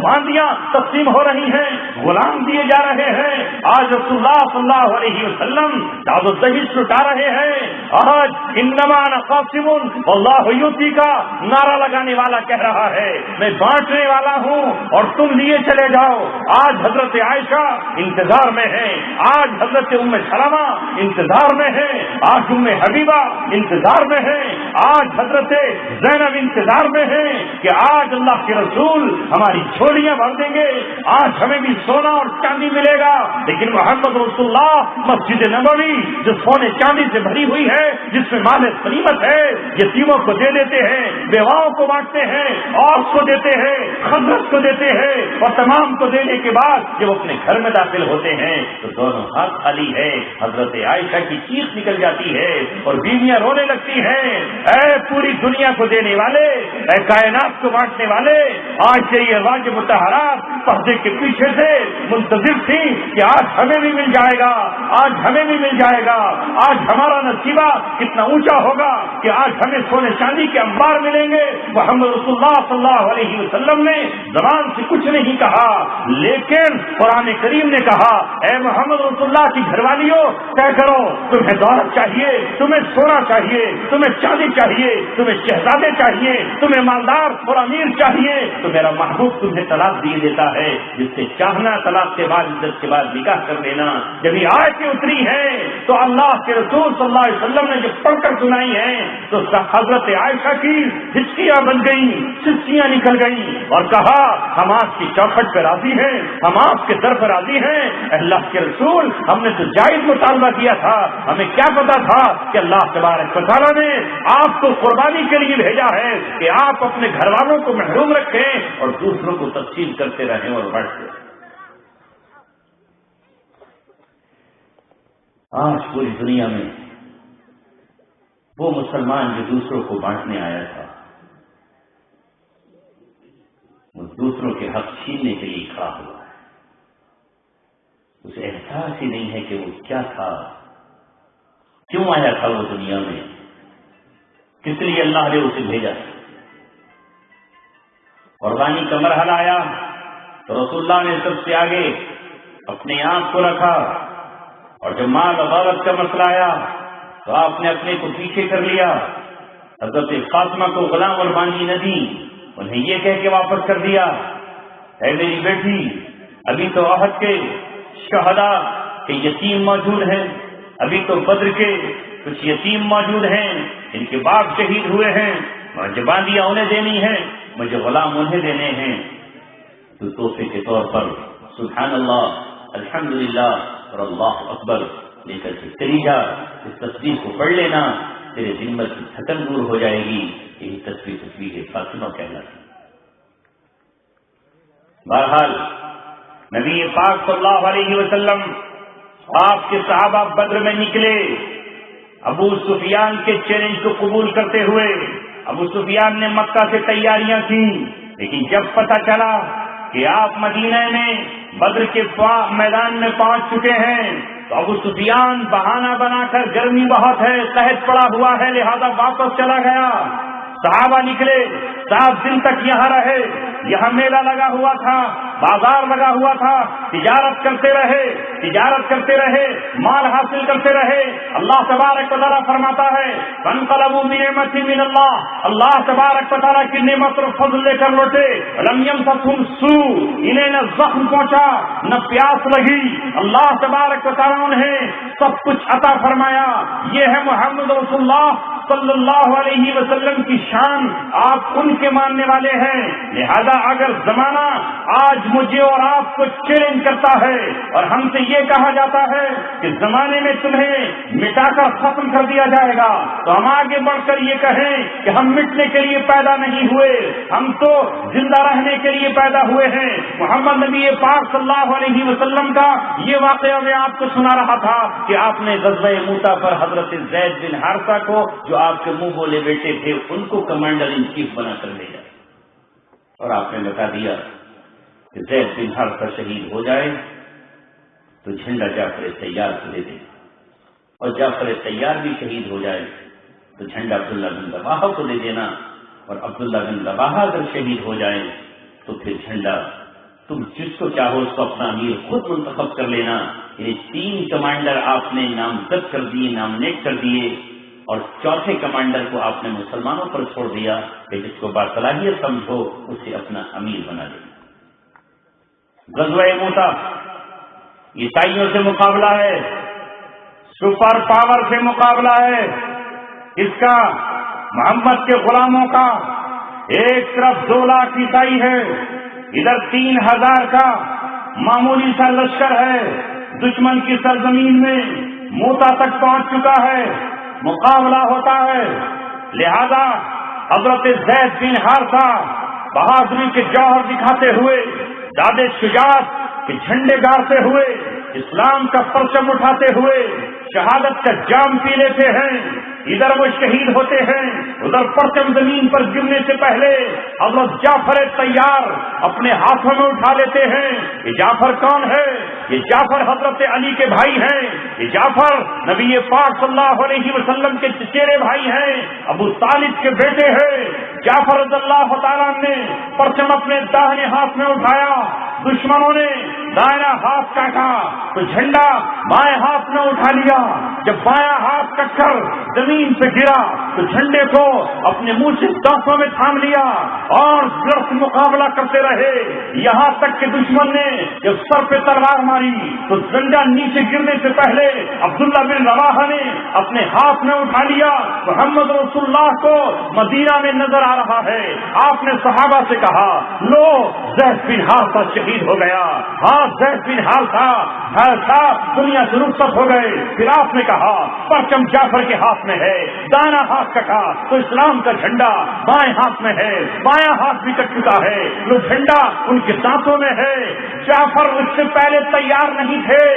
بھاندیاں تقسیم ہو رہی ہیں، غلام دیے جا رہے ہیں۔ آج رسول اللہ صلی اللہ علیہ وسلم داد و دہیز لٹا رہے ہیں۔ آج انما انا قاسم واللہ یؤتی کا نعرہ لگانے والا کہہ رہا ہے میں بانٹنے والا ہوں اور تم لیے چلے جاؤ۔ آج حضرت عائشہ انتظار میں ہے، آج حضرت ام سلمہ انتظار میں ہے، آج ام حبیبہ انتظار میں ہے، آج حضرت زینب انتظار میں ہے کہ آج اللہ کے رسول ہماری جھولیاں بھر دیں گے، آج ہمیں بھی سونا اور چاندی ملے گا۔ لیکن محمد رسول اللہ مسجد نبوی جو سونے چاندی سے بھری ہوئی ہے، جس میں مال غنیمت ہے، یتیموں کو دے دیتے ہیں، بیواؤں کو بانٹتے ہیں، عورت کو دیتے ہیں، خدمت کو دیتے ہیں، اور تمام کو دینے کے بعد جب اپنے گھر میں داخل ہوتے ہیں تو دونوں ہاتھ خالی ہے۔ حضرت عائشہ کی چیخ نکل جاتی ہے اور بیویاں رونے لگتی ہیں، اے پوری دنیا کو دینے والے، اے کائنات کو بانٹنے والے، آج تیری ازواج مطہرات پردے کے پیچھے سے منتظر تھی کہ آج ہمیں بھی مل جائے گا، آج ہمیں بھی مل جائے گا، آج ہمارا نصیبہ کتنا اونچا ہوگا کہ آج ہمیں سونے چاندی کے انبار ملیں گے۔ محمد رسول اللہ صلی اللہ علیہ وسلم نے زبان سے کچھ نہیں کہا، لیکن قرآن کریم نے کہا اے محمد رسول اللہ کی گھر والیوں طے کرو، تمہیں دولت چاہیے، تمہیں سونا چاہیے، تمہیں چاندی چاہیے، تمہیں شہزادے چاہیے، تمہیں مالدار اور امیر چاہیے، تو میرا محبوب تمہیں طلاق دیے دیتا ہے، جس سے چاہنا طلاق کے بعد عزت کے بعد نکاح کر لینا۔ جب یہ آیتیں اتری ہیں تو اللہ کے رسول صلی اللہ علیہ وسلم نے جب پڑھ کر سنائی ہیں تو حضرت عائشہ کی ہچکیاں بن گئیں، سسکیاں نکل گئیں اور کہا ہم آپ کی چوکھٹ پہ راضی ہیں، ہم آپ کے در پہ راضی ہیں۔ اللہ کے رسول ہم نے تو جائز مطالبہ کیا تھا، ہمیں کیا پتا تھا کہ اللہ تبارک و تعالیٰ نے آپ کو قربانی کے لیے بھیجا ہے کہ آپ اپنے گھر والوں کو محروم رکھیں اور دوسروں کو تقسیم کرتے رہیں اور بانٹتے رہیں۔ آج پوری دنیا میں وہ مسلمان جو دوسروں کو بانٹنے آیا تھا وہ دوسروں کے حق چھیننے کے لیے کھڑا ہوا ہے۔ اسے احساس ہی نہیں ہے کہ وہ کیا تھا، کیوں آیا تھا وہ دنیا میں، کس لیے اللہ نے اسے بھیجا۔ قربانی کا مرحلہ آیا تو رسول اللہ نے سب سے آگے اپنے آنکھ کو رکھا، اور جب مال و دولت کا مسئلہ آیا تو آپ نے اپنے کو پیچھے کر لیا۔ حضرت فاطمہ کو غلام اور بانجی نہ دی، انہیں یہ کہہ کے واپس کر دیا، اے میری بیٹی، ابھی تو احد کے شہداء کے یتیم موجود ہیں، ابھی تو بدر کے کچھ یتیم موجود ہیں، ان کے باپ شہید ہوئے ہیں، مجھے باندیاں انہیں دینی ہیں، مجھے غلام انہیں دینے ہیں۔ تو تحفے کے طور پر سبحان اللہ، الحمدللہ اور اللہ اکبر لے کر کے چلی جا، اس تصویر کو پڑھ لینا، تیرے ذمہ کی تھکن دور ہو جائے گی۔ یہی تصویر فاطمہ کہلاتی۔ بہرحال نبی پاک صلی اللہ علیہ وسلم، آپ کے صحابہ بدر میں نکلے ابو سفیان کے چیلنج کو قبول کرتے ہوئے۔ ابو سفیان نے مکہ سے تیاریاں کی، لیکن جب پتہ چلا کہ آپ مدینہ میں بدر کے میدان میں پہنچ چکے ہیں تو ابو سفیان بہانہ بنا کر گرمی بہت ہے، قحط پڑا ہوا ہے، لہذا واپس چلا گیا۔ صحابہ نکلے، 7 دن تک یہاں رہے، یہاں میلہ لگا ہوا تھا، بازار لگا ہوا تھا، تجارت کرتے رہے، مال حاصل کرتے رہے۔ اللہ تبارک و تعالیٰ فرماتا ہے فانقلبوا بنعمت من اللہ، اللہ تبارک و تعالیٰ کی نعمت اور فضل لے کر لوٹے۔ لم یمسسہم سوء، انہیں نہ زخم پہنچا نہ پیاس لگی، اللہ تبارک و تعالیٰ انہیں سب کچھ عطا فرمایا۔ یہ ہے محمد رسول اللہ صلی اللہ علیہ وسلم کی شان، آپ ان کے ماننے والے ہیں۔ لہذا اگر زمانہ آج مجھے اور آپ کو چیلنج کرتا ہے اور ہم سے یہ کہا جاتا ہے کہ زمانے میں تمہیں مٹا کر ختم کر دیا جائے گا، تو ہم آگے بڑھ کر یہ کہیں کہ ہم مٹنے کے لیے پیدا نہیں ہوئے، ہم تو زندہ رہنے کے لیے پیدا ہوئے ہیں۔ محمد نبی پاک صلی اللہ علیہ وسلم کا یہ واقعہ میں آپ کو سنا رہا تھا کہ آپ نے غزوہ موتا پر حضرت زید بن حارثہ کو، جو آپ کے منہ بولے بیٹے تھے، ان کو کمانڈر ان چیف بنا کر بھیجا، اور آپ نے بتا دیا کہ زید بن حارثہ شہید ہو جائے تو جھنڈا جعفر طیار کو دے دے، اور جعفر طیار بھی شہید ہو جائے تو جھنڈا عبداللہ بن رواحہ کو دے دینا، اور عبداللہ بن رواحہ اگر شہید ہو جائے تو پھر جھنڈا تم جس کو چاہو اس کو اپنا امیر خود منتخب کر لینا۔ یہ 3 کمانڈر آپ نے نامزد کر دیے، نامنیٹ کر دیے، اور 4تھے کمانڈر کو آپ نے مسلمانوں پر چھوڑ دیا کہ جس کو باصلاحیت سمجھو اسے اپنا امیر بنا دے۔ غزوہ موتا عیسائیوں سے مقابلہ ہے، سپر پاور سے مقابلہ ہے، اس کا محمد کے غلاموں کا۔ ایک طرف 2 لاکھ عیسائی ہے، ادھر 3000 کا معمولی سا لشکر ہے، دشمن کی سرزمین میں موتا تک پہنچ چکا ہے، مقابلہ ہوتا ہے۔ لہذا حضرت زید بن حارثہ بہادری کے جوہر دکھاتے ہوئے، داد شجاعت کے جھنڈے گاڑتے ہوئے، اسلام کا پرچم اٹھاتے ہوئے شہادت کا جام پی لیتے ہیں۔ ادھر وہ شہید ہوتے ہیں، ادھر پرچم زمین پر گرنے سے پہلے حضرت جعفر طیار اپنے ہاتھوں میں اٹھا لیتے ہیں۔ یہ جعفر کون ہے؟ یہ جعفر حضرت علی کے بھائی ہیں، یہ جعفر نبی پاک صلی اللہ علیہ وسلم کے چچیرے بھائی ہیں، ابو طالب کے بیٹے ہیں۔ جعفر رضی اللہ تعالیٰ نے پرچم اپنے داہنے ہاتھ میں اٹھایا، دشمنوں نے دائیں ہاتھ کاٹا تو جھنڈا بائیں ہاتھ میں اٹھا لیا۔ جب بایاں ہاتھ کٹ کر زمین پہ گرا تو جھنڈے کو اپنے منہ سے دانتوں میں تھام لیا اور زرف مقابلہ کرتے رہے، یہاں تک کہ دشمن نے جب سر پہ تلوار ماری تو جھنڈا نیچے گرنے سے پہلے عبداللہ بن رواحہ نے اپنے ہاتھ میں اٹھا لیا۔ محمد رسول اللہ کو مدینہ میں نظر آ رہا ہے۔ آپ نے صحابہ سے کہا، لو زید بن حارثہ شہید ہو گیا۔ ہاں زید بن حارثہ دنیا سے رخصت ہو گئے۔ پھر آپ نے کہا پرچم جعفر کے ہاتھ میں ہے، دائیں ہاتھ کٹا تو اسلام کا جھنڈا بائیں ہاتھ میں ہے، بایاں ہاتھ بھی کٹ چکا ہے، وہ جھنڈا ان کے دانتوں میں ہے۔ جعفر اس سے پہلے تیار نہیں تھے،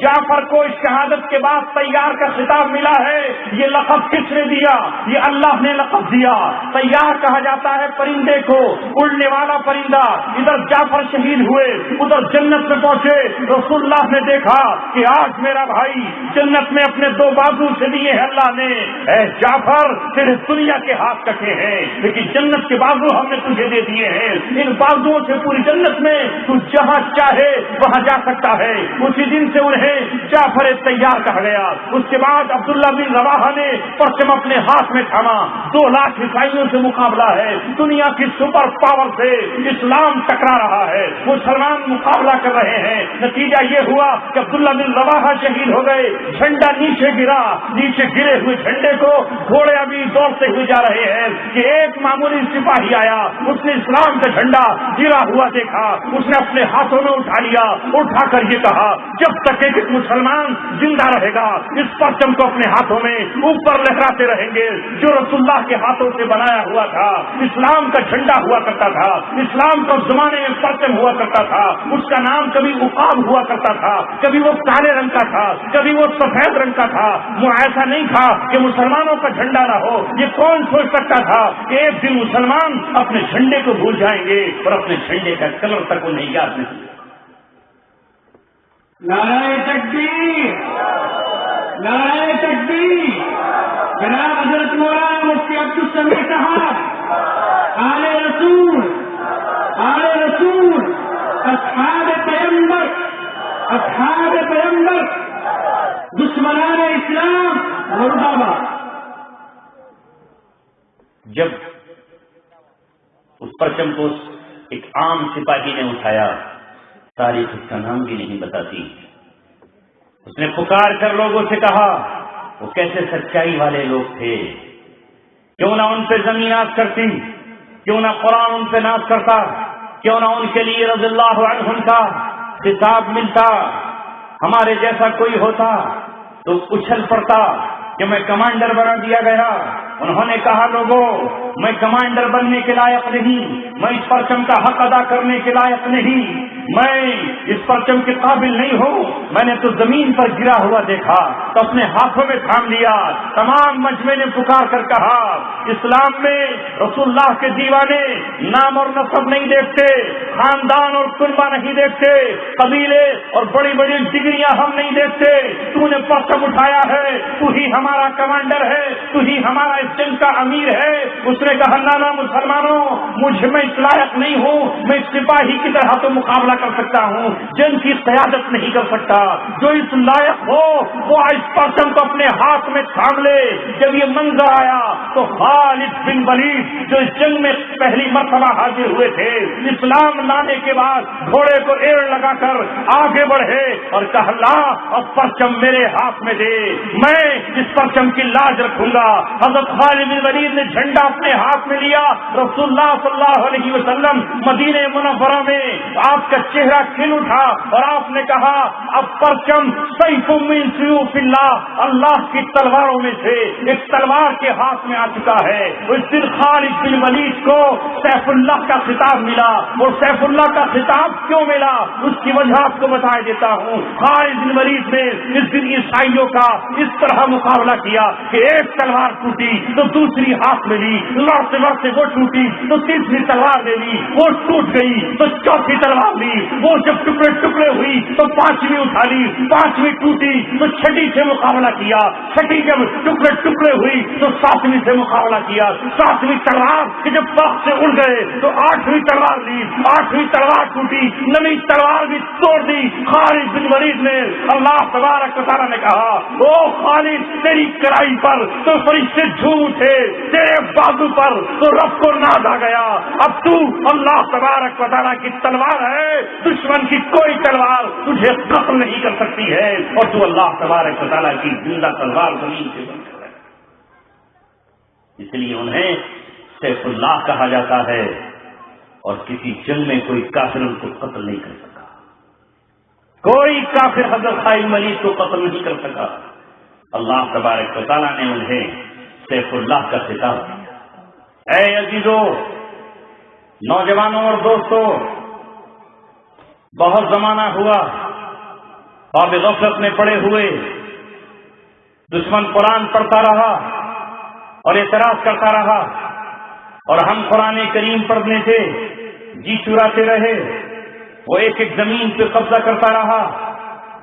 جعفر کو اس شہادت کے بعد تیار کا خطاب ملا ہے۔ یہ لقب کس نے دیا؟ یہ اللہ نے لقب دیا۔ تیار کہا جاتا ہے پرندے کو، اڑنے والا پرندہ۔ ادھر جعفر شہید ہوئے، ادھر جنت سے پہنچے رسول اللہ نے دیکھا کہ آج میرا بھائی جنت میں اپنے 2 بازو سے دیے ہیں اللہ نے. اے جعفر تیرے دنیا کے ہاتھ کٹے ہیں لیکن جنت کے بازو ہم نے تجھے دے دیے ہیں. ان بازوؤں سے پوری جنت میں تو جہاں چاہے وہاں جا سکتا ہے. اسی دن سے انہیں جعفر تیار کہا گیا. اس کے بعد عبداللہ بن رواحہ نے پرچم اپنے ہاتھ میں تھاما. 2 لاکھ عیسائیوں سے مقابلہ ہے. دنیا کی سپر پاور سے اسلام ٹکرا رہا ہے. مسلمان مقابلہ کر رہے ہیں. نتیجہ یہ ہوا کہ عبداللہ بن رواحہ شہید ہو گئے. جھنڈا نیچے گرا. نیچے گرے ہوئے جھنڈے کو گھوڑے ابھی دوڑتے ہوئے جا رہے ہیں کہ ایک معمولی سپاہی آیا. اس نے اسلام کا جھنڈا گرا ہوا دیکھا. اس نے اپنے ہاتھوں میں اٹھا لیا. اٹھا کر یہ کہا جب تک ایک مسلمان زندہ رہے گا اس پرچم کو اپنے ہاتھوں میں اوپر لہراتے رہیں گے جو رسول اللہ کے ہاتھوں سے بنایا ہوا تھا. اسلام کا جھنڈا ہوا کرتا تھا. اسلام کا زمانے میں پرچم ہوا کرتا تھا. اس کا نام کبھی عقاب ہوا کرتا تھا, کبھی وہ کالے رنگ کا تھا, کبھی وہ سفید رنگ کا تھا. وہ ایسا نہیں تھا کہ مسلمانوں کا جھنڈا نہ ہو. یہ کون سوچ سکتا تھا کہ ایک دن مسلمان اپنے جھنڈے کو بھول جائیں گے اور اپنے جھنڈے کا کلر تک وہ نہیں یاد نہیں. نعرہ تکبیر, نعرہ تکبیر. جناب حضرت مولانا مفتی عبدالسمیع صاحب, آل رسول, آل رسول, اصحاب پیغمبر, اصحاب پیغمبر, دشمنان اسلام مرد آباد. جب اس پرچم کو ایک عام سپاہی نے اٹھایا, تاریخ اس کا نام بھی نہیں بتاتی. اس نے پکار کر لوگوں سے کہا وہ کیسے سچائی والے لوگ تھے, کیوں نہ ان پہ زمین ناز کرتی, کیوں نہ قرآن ان پہ ناز کرتا, کیوں نہ ان کے لیے رضی اللہ عنہم کا خطاب ملتا. ہمارے جیسا کوئی ہوتا تو اچھل پڑتا کہ میں کمانڈر بنا دیا گیا. انہوں نے کہا لوگوں میں کمانڈر بننے کے لائق نہیں, میں اس پرچم کا حق ادا کرنے کے لائق نہیں, میں اس پرچم کے قابل نہیں ہوں. میں نے تو زمین پر گرا ہوا دیکھا تو اپنے ہاتھوں میں تھام لیا. تمام مجمع نے پکار کر کہا اسلام میں رسول اللہ کے دیوانے نام اور نسب نہیں دیکھتے, خاندان اور کنبہ نہیں دیکھتے, قبیلے اور بڑی بڑی ڈگریاں ہم نہیں دیکھتے. تو نے پرچم اٹھایا ہے, تو ہی ہمارا کمانڈر ہے, تو ہی ہمارا اس جنگ کا امیر ہے. اس نے کہا نانا مسلمانوں مجھے میں اس لائق نہیں ہوں, میں اس سپاہی کی طرح تو مقابلہ کر سکتا ہوں, جنگ کی قیادت نہیں کر سکتا. جو اس لائق ہو وہ اس پرچم کو اپنے ہاتھ میں تھام لے. جب یہ منظر آیا تو خالد بن ولید جو اس جنگ میں پہلی مرتبہ حاضر ہوئے تھے, اسلام لانے کے بعد گھوڑے کو ایڑ لگا کر آگے بڑھے اور کہا اللہ اب پرچم میرے ہاتھ میں دے, میں اس پرچم کی لاج رکھوں گا. حضرت خالد بن ولید نے جھنڈا اپنے ہاتھ میں لیا. رسول اللہ صلی اللہ علیہ وسلم مدینہ منورہ میں آپ کا چہرہ کھل اٹھا اور آپ نے کہا اب پرچم سیف من سیوف اللہ, اللہ کی تلواروں میں سے ایک تلوار کے ہاتھ میں آ چکا ہے. اس دن خالد بن ولید کو سیف اللہ کا خطاب ملا. اور سیف اللہ کا خطاب کیوں ملا اس کی وجہ آپ کو بتا دیتا ہوں. خالد بن ولید نے اس دن عیسائیوں کا اس طرح مقابلہ کیا کہ ایک تلوار ٹوٹی تو دوسری ہاتھ میں لی, لڑتے لڑتے وہ ٹوٹی تو تیسری تلوار لے لی, وہ ٹوٹ گئی تو چوتھی تلوار لی, وہ جب ٹکڑے ٹکڑے ہوئی تو پانچویں اٹھا لی, پانچویں ٹوٹی تو چھٹی سے مقابلہ کیا, چھٹی جب ٹکڑے ٹکڑے ہوئی تو ساتویں سے مقابلہ کیا, ساتویں تلوار کہ جب پاک سے اڑ گئے تو آٹھویں تلوار لی, آٹھویں تلوار ٹوٹی, نویں تلوار بھی توڑ دی. خالد بن ولید نے اللہ تبارک و تعالیٰ نے کہا او خالد تیری کڑائی پر تو فرشتے جھوم اٹھے, تیرے بازو پر تو رب کو ناز آ گیا. اب تو اللہ تبارک و تعالیٰ کی تلوار ہے, دشمن کی کوئی تلوار تجھے قتل نہیں کر سکتی ہے, اور تو اللہ تبارک و تعالیٰ کی زندہ تلوار زمین سے بن کر ہے. اس لیے انہیں سیف اللہ کہا جاتا ہے, اور کسی جنگ میں کوئی کافر ان کو قتل نہیں کر سکا. کوئی کافر حضرت خالد ولید کو قتل نہیں کر سکا. اللہ تبارک و تعالیٰ نے انہیں سیف اللہ کا خطاب دیا. اے عزیزو, نوجوانوں اور دوستوں, بہت زمانہ ہوا خواب غفلت میں پڑے ہوئے دشمن قرآن پڑھتا رہا اور اعتراض کرتا رہا, اور ہم قرآن کریم پڑھنے سے جی چراتے رہے. وہ ایک ایک زمین پہ قبضہ کرتا رہا،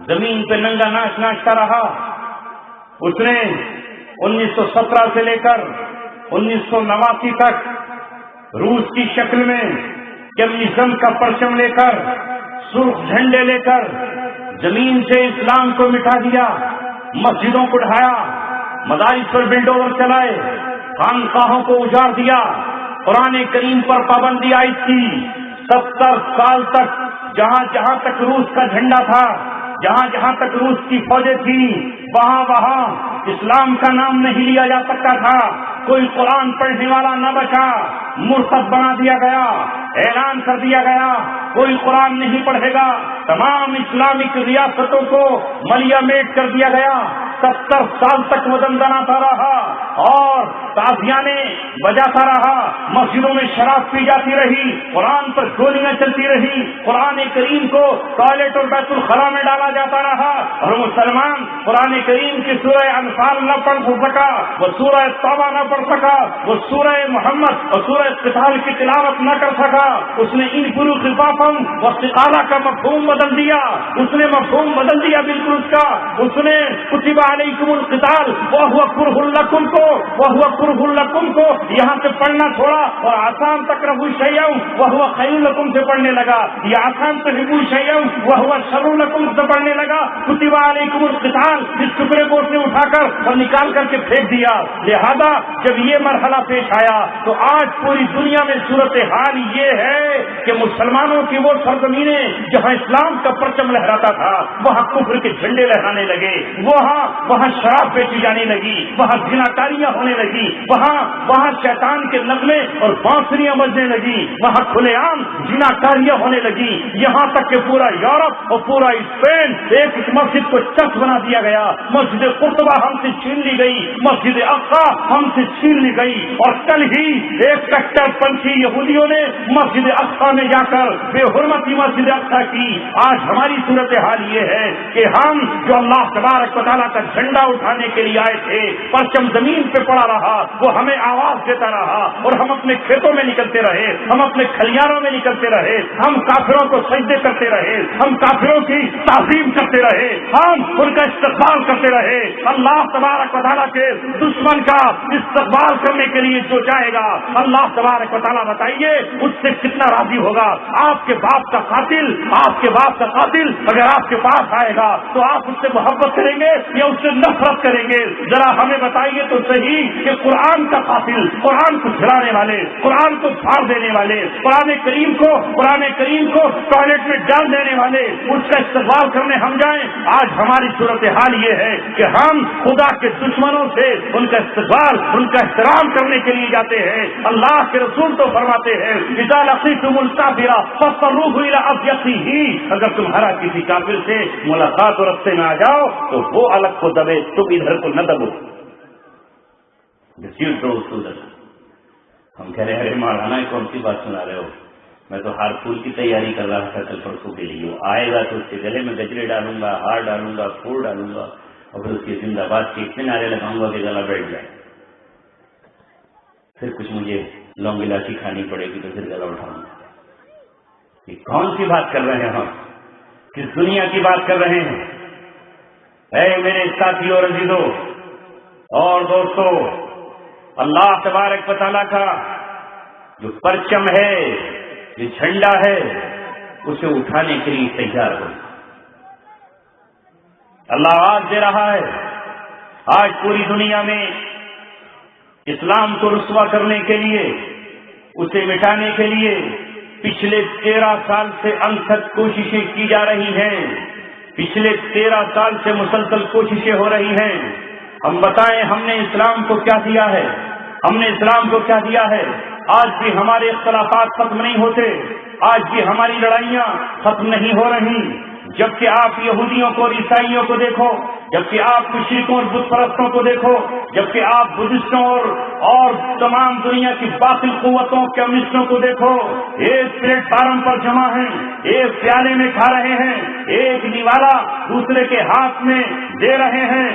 زمین پہ ننگا ناچ ناچتا رہا۔ اس نے 1917 سے لے کر 1989 تک روس کی شکل میں کمیونزم کا پرچم لے کر، سرخ جھنڈے لے کر زمین سے اسلام کو مٹا دیا، مسجدوں کو ڈھایا، مدارس پر بلڈوزر چلائے، خانقاہوں کو اجاڑ دیا، قرآن کریم پر پابندی عائد کی۔ 70 سال تک جہاں جہاں تک روس کا جھنڈا تھا، جہاں جہاں تک روس کی فوجیں تھیں، وہاں وہاں اسلام کا نام نہیں لیا جا سکتا تھا، کوئی قرآن پڑھنے والا نہ بچا، مرتد بنا دیا گیا، اعلان کر دیا گیا کوئی قرآن نہیں پڑھے گا، تمام اسلامک ریاستوں کو ملیا میٹ کر دیا گیا۔ 70 سال تک وہ دندناتا رہا اور تازیانے بجاتا رہا، مسجدوں میں شراب پی جاتی رہی، قرآن پر گولیاں چلتی رہی، قرآن کریم کو ٹوائلٹ اور بیت الخلا میں ڈالا جاتا رہا، اور مسلمان قرآن کریم کی سورہ انفال نہ پڑھ سکا، وہ سورہ توبہ نہ پڑھ سکا، وہ سورہ محمد اور سورہ قتال کی تلاوت نہ کر سکا۔ اس نے ان پورو خفافم و استقالہ کا مفہوم بدل دیا، اس نے مفہوم بدل دیا بالکل اس کا۔ اس نے کتب علیکم القتال وہو کرہ لکم کو یہاں سے پڑھنا چھوڑا اور آسان تکرہوا شیئا وہو خیر لکم سے پڑھنے لگا، یہ آسان تحبوا شیئا وہو شر لکم سے پڑھنے لگا۔ کتب علیکم القتال اس ٹکڑے کو اس نے اٹھا کر اور نکال کر کے پھینک دیا۔ لہذا جب یہ مرحلہ پیش آیا تو آج پوری دنیا میں صورتحال یہ ہے کہ مسلمانوں کی وہ سرزمینیں جہاں اسلام کا پرچم لہراتا تھا وہاں کفر کے جھنڈے لہرانے لگے، وہاں شراب بیچی جانے لگی، وہاں زناکاریاں ہونے لگی، وہاں شیطان کے نغمے اور بانسریاں بجنے لگی، وہاں کھلے عام زناکاریاں ہونے لگی، یہاں تک کہ پورا یورپ اور پورا اسپین ایک مسجد کو چرچ بنا دیا گیا۔ مسجد قرطبہ ہم سے چھین لی گئی، مسجد اقصی ہم سے چھین لی گئی، اور کل ہی ایک کٹر پنتھی یہودیوں نے مسجد اقصی میں جا کر بے حرمتی مسجد اقصی کی۔ آج ہماری صورتحال یہ ہے کہ ہم جو اللہ تبارک و تعالیٰ کا جھنڈا اٹھانے کے لیے آئے تھے، پرچم زمین پہ پڑا رہا، وہ ہمیں آواز دیتا رہا اور ہم اپنے کھیتوں میں نکلتے رہے، ہم اپنے کھلیانوں میں نکلتے رہے، ہم کافروں کو سجدے کرتے رہے، ہم کافروں کی تعظیم کرتے رہے، ہم ان کا استقبال کرتے رہے۔ اللہ تبارک و تعالیٰ کے دشمن کا استقبال کرنے کے لیے جو جائے گا، اللہ تبارک و تعالیٰ بتائیے اس سے کتنا راضی ہوگا۔ آپ کے باپ کا قاتل اگر آپ کے پاس آئے گا تو آپ اس سے محبت کریں گے یا اس سے نفرت کریں گے؟ ذرا ہمیں بتائیے تو صحیح کہ قرآن کا قاتل، قرآن کو جلانے والے، قرآن کو پھاڑ دینے والے، قرآن کریم کو ٹوائلٹ میں ڈال دینے والے، اس کا استقبال کرنے ہم جائیں؟ آج ہماری صورتحال یہ ہے کہ ہم خدا کے دشمنوں سے ان کا استقبال، ان کا احترام کرنے کے لیے جاتے ہیں۔ اللہ کے رسول تو فرماتے ہیں اذا لقیتم الکافر فاضطروه الى اضيقه، اگر تمہارا کسی کافر سے ملاقات اور راستے میں آ جاؤ تو وہ الگ کو دبے، تم ادھر کو نہ دبو۔ ہم کہہ رہے ہیں ارے مولانا کون سی بات سنا رہے ہو، میں تو ہار پھول کی تیاری کر رہا تھا کل پرسوں کے لیے، وہ آئے گا تو اس کے گلے میں گجرے ڈالوں گا، ہار ڈالوں گا، پھول ڈالوں گا، اور پھر اس کی زندہ باد کے اتنے نعرے لگاؤں گا کہ گلا بیٹھ جائے، پھر کچھ مجھے لونگ الائچی کھانی پڑے گی تو پھر گلا اٹھاؤں گا۔ یہ کون سی بات کر رہے ہیں ہم، کس دنیا کی بات کر رہے ہیں؟ اے میرے ساتھیوں اور عزیزوں اور دوستو، اللہ تبارک و تعالیٰ کا جو پرچم ہے، جو جھنڈا ہے، اسے اٹھانے کے لیے تیار ہو۔ اللہ آواز دے رہا ہے، آج پوری دنیا میں اسلام کو رسوا کرنے کے لیے، اسے مٹانے کے لیے پچھلے 13 سال سے انتھک کوششیں کی جا رہی ہیں، پچھلے 13 سال سے مسلسل کوششیں ہو رہی ہیں۔ ہم بتائیں ہم نے اسلام کو کیا دیا ہے، ہم نے اسلام کو کیا دیا ہے؟ آج بھی ہمارے اختلافات ختم نہیں ہوتے، آج بھی ہماری لڑائیاں ختم نہیں ہو رہی، جبکہ آپ یہودیوں کو اور عیسائیوں کو دیکھو، جبکہ آپ مشرکوں اور بت پرستوں کو دیکھو، جبکہ آپ بدھسٹوں اور تمام دنیا کی باطل قوتوں کمیونسٹوں کو دیکھو، ایک پلیٹ فارم پر جمع ہیں، ایک پیالے میں کھا رہے ہیں، ایک نیوالا دوسرے کے ہاتھ میں دے رہے ہیں.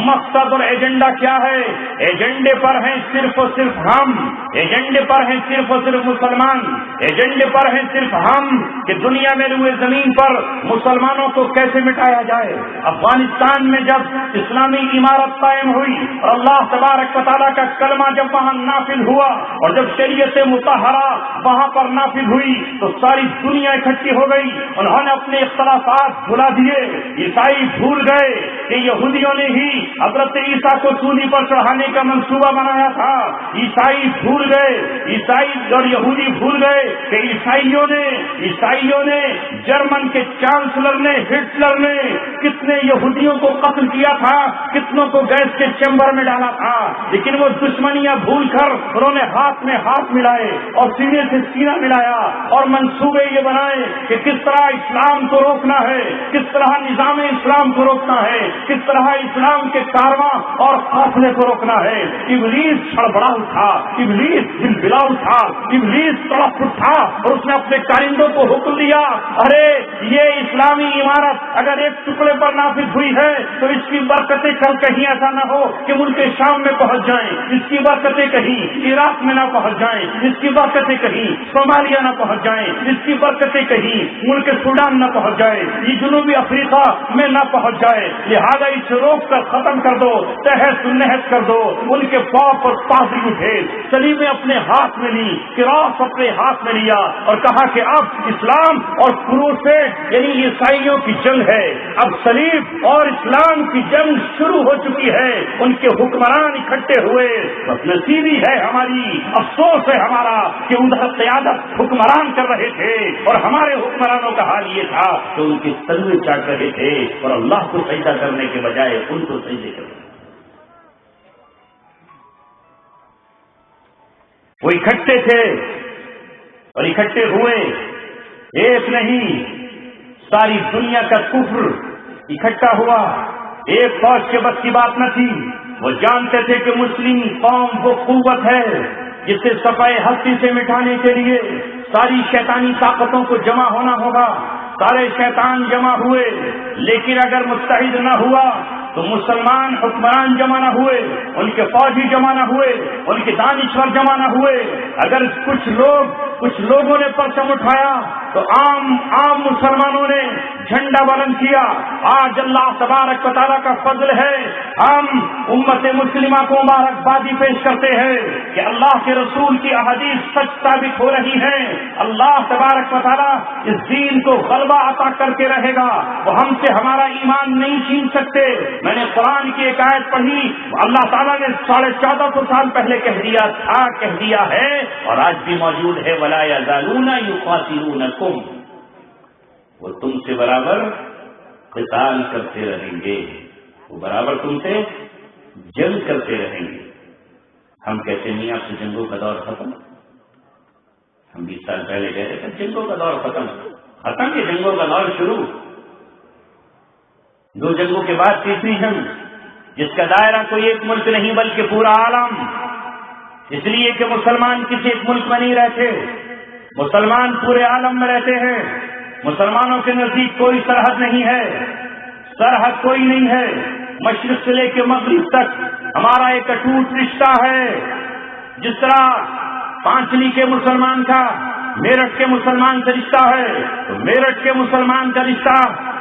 مقصد اور ایجنڈا کیا ہے؟ ایجنڈے پر ہیں صرف اور صرف ہم، ایجنڈے پر ہیں صرف اور صرف مسلمان، ایجنڈے پر ہیں صرف ہم کہ دنیا میں روئے زمین پر مسلمانوں کو کیسے مٹایا جائے. افغانستان میں جب اسلامی عمارت قائم ہوئی اور اللہ تبارک و تعالیٰ کا کلمہ جب وہاں نافذ ہوا اور جب شریعت مطہرہ وہاں پر نافذ ہوئی تو ساری دنیا اکٹھی ہو گئی. انہوں نے اپنے اختلافات بھلا دیے. عیسائی بھول گئے کہ یہودیوں نے ہی حضرت عیسیٰ کو سولی پر چڑھانے کا منصوبہ بنایا تھا. عیسائی بھول گئے، عیسائی اور یہودی بھول گئے کہ عیسائیوں نے جرمن کے چانسلر نے ہٹلر نے کتنے یہودیوں کو قتل کیا تھا، کتنوں کو گیس کے چیمبر میں ڈالا تھا. لیکن وہ دشمنیاں بھول کر انہوں نے ہاتھ میں ہاتھ ملائے اور سینے سے سینہ ملایا اور منصوبے یہ بنائے کہ کس طرح اسلام کو روکنا ہے، کس طرح نظام اسلام کو روکنا ہے، کس طرح اسلام کے کارواں اور قافلے کو روکنا ہے. ابلیس چھڑبڑا اٹھا، ابلیس بلبلا اٹھا، ابلیس تڑپ اٹھا اور اس نے اپنے کارندوں کو حکم دیا، ارے یہ اسلامی عمارت اگر ایک ٹکڑے پر نافذ ہوئی ہے تو اس کی برکتیں کل کہیں ایسا نہ ہو کہ ملک شام میں پہنچ جائیں، اس کی برکتیں کہیں عراق میں نہ پہنچ جائیں، اس کی برکتیں کہیں صومالیہ نہ پہنچ جائیں، اس کی برکتیں کہیں ملک سوڈان نہ پہنچ جائے، یہ جنوبی افریقہ میں نہ پہنچ جائے. لہذا اسے روک کر ختم کر دو، تحت نہت کر دو. ان کے پاپ اور پادری اٹھے، سلیبیں اپنے ہاتھ میں لی، کراس اپنے ہاتھ میں لیا اور کہا کہ اب اسلام اور کروسیڈ یعنی عیسائیوں کی جنگ ہے. اب صلیب اور اسلام کی جنگ شروع ہو چکی ہے. ان کے حکمران اکٹھے ہوئے. بس نصیبی ہے ہماری، افسوس ہے ہمارا کہ ان کی قیادت حکمران کر رہے تھے اور ہمارے حکمرانوں کا حال یہ تھا کہ ان کے تلوے چاٹ رہے تھے اور اللہ کو سجدہ کرنے کے بجائے ان کو سجدے کر رہے. وہ اکٹھے تھے اور اکٹھے ہوئے، ایک نہیں ساری دنیا کا کفر اکٹھا ہوا. ایک فوج کے بس کی بات نہ تھی. وہ جانتے تھے کہ مسلم قوم وہ قوت ہے جسے صفائے ہستی سے مٹانے کے لیے ساری شیطانی طاقتوں کو جمع ہونا ہوگا. سارے شیطان جمع ہوئے، لیکن اگر متحد نہ ہوا تو مسلمان حکمران جمع نہ ہوئے، ان کے فوجی جمع نہ ہوئے، ان کے دانشور جمع نہ ہوئے. اگر کچھ لوگوں نے پرچم اٹھایا تو عام مسلمانوں نے جھنڈا بلند کیا. آج اللہ تبارک و تعالیٰ کا فضل ہے، ہم امت مسلمہ کو مبارکبادی پیش کرتے ہیں کہ اللہ کے رسول کی احادیث سچ ثابت ہو رہی ہیں. اللہ تبارک و تعالیٰ اس دین کو غلبہ عطا کر کے رہے گا. وہ ہم سے ہمارا ایمان نہیں چھین سکتے. میں نے قرآن کی ایک آیت پڑھی، اللہ تعالیٰ نے 1450 سال پہلے کہہ دیا ہے اور آج بھی موجود ہے، وَلَا يَزَالُونَ يُقَاتِلُونَكُمْ، وہ تم سے برابر قتال کرتے رہیں گے، وہ برابر تم سے جنگ کرتے رہیں گے. ہم کہتے نہیں آپ سے جنگوں کا دور ختم. ہم 20 سال پہلے کہہ رہے تھے جنگوں کا دور ختم کہ جنگوں کا دور شروع. 2 جنگوں کے بعد تیسری جنگ، جس کا دائرہ کوئی ایک ملک نہیں بلکہ پورا عالم. اس لیے کہ مسلمان کسی ایک ملک میں نہیں رہتے، مسلمان پورے عالم میں رہتے ہیں. مسلمانوں کے نزدیک کوئی سرحد نہیں ہے، سرحد کوئی نہیں ہے. مشرق سے لے کے مغرب تک ہمارا ایک اٹوٹ رشتہ ہے. جس طرح پانچلی کے مسلمان کا میرٹھ کے مسلمان سے رشتہ ہے، تو میرٹھ کے مسلمان کا رشتہ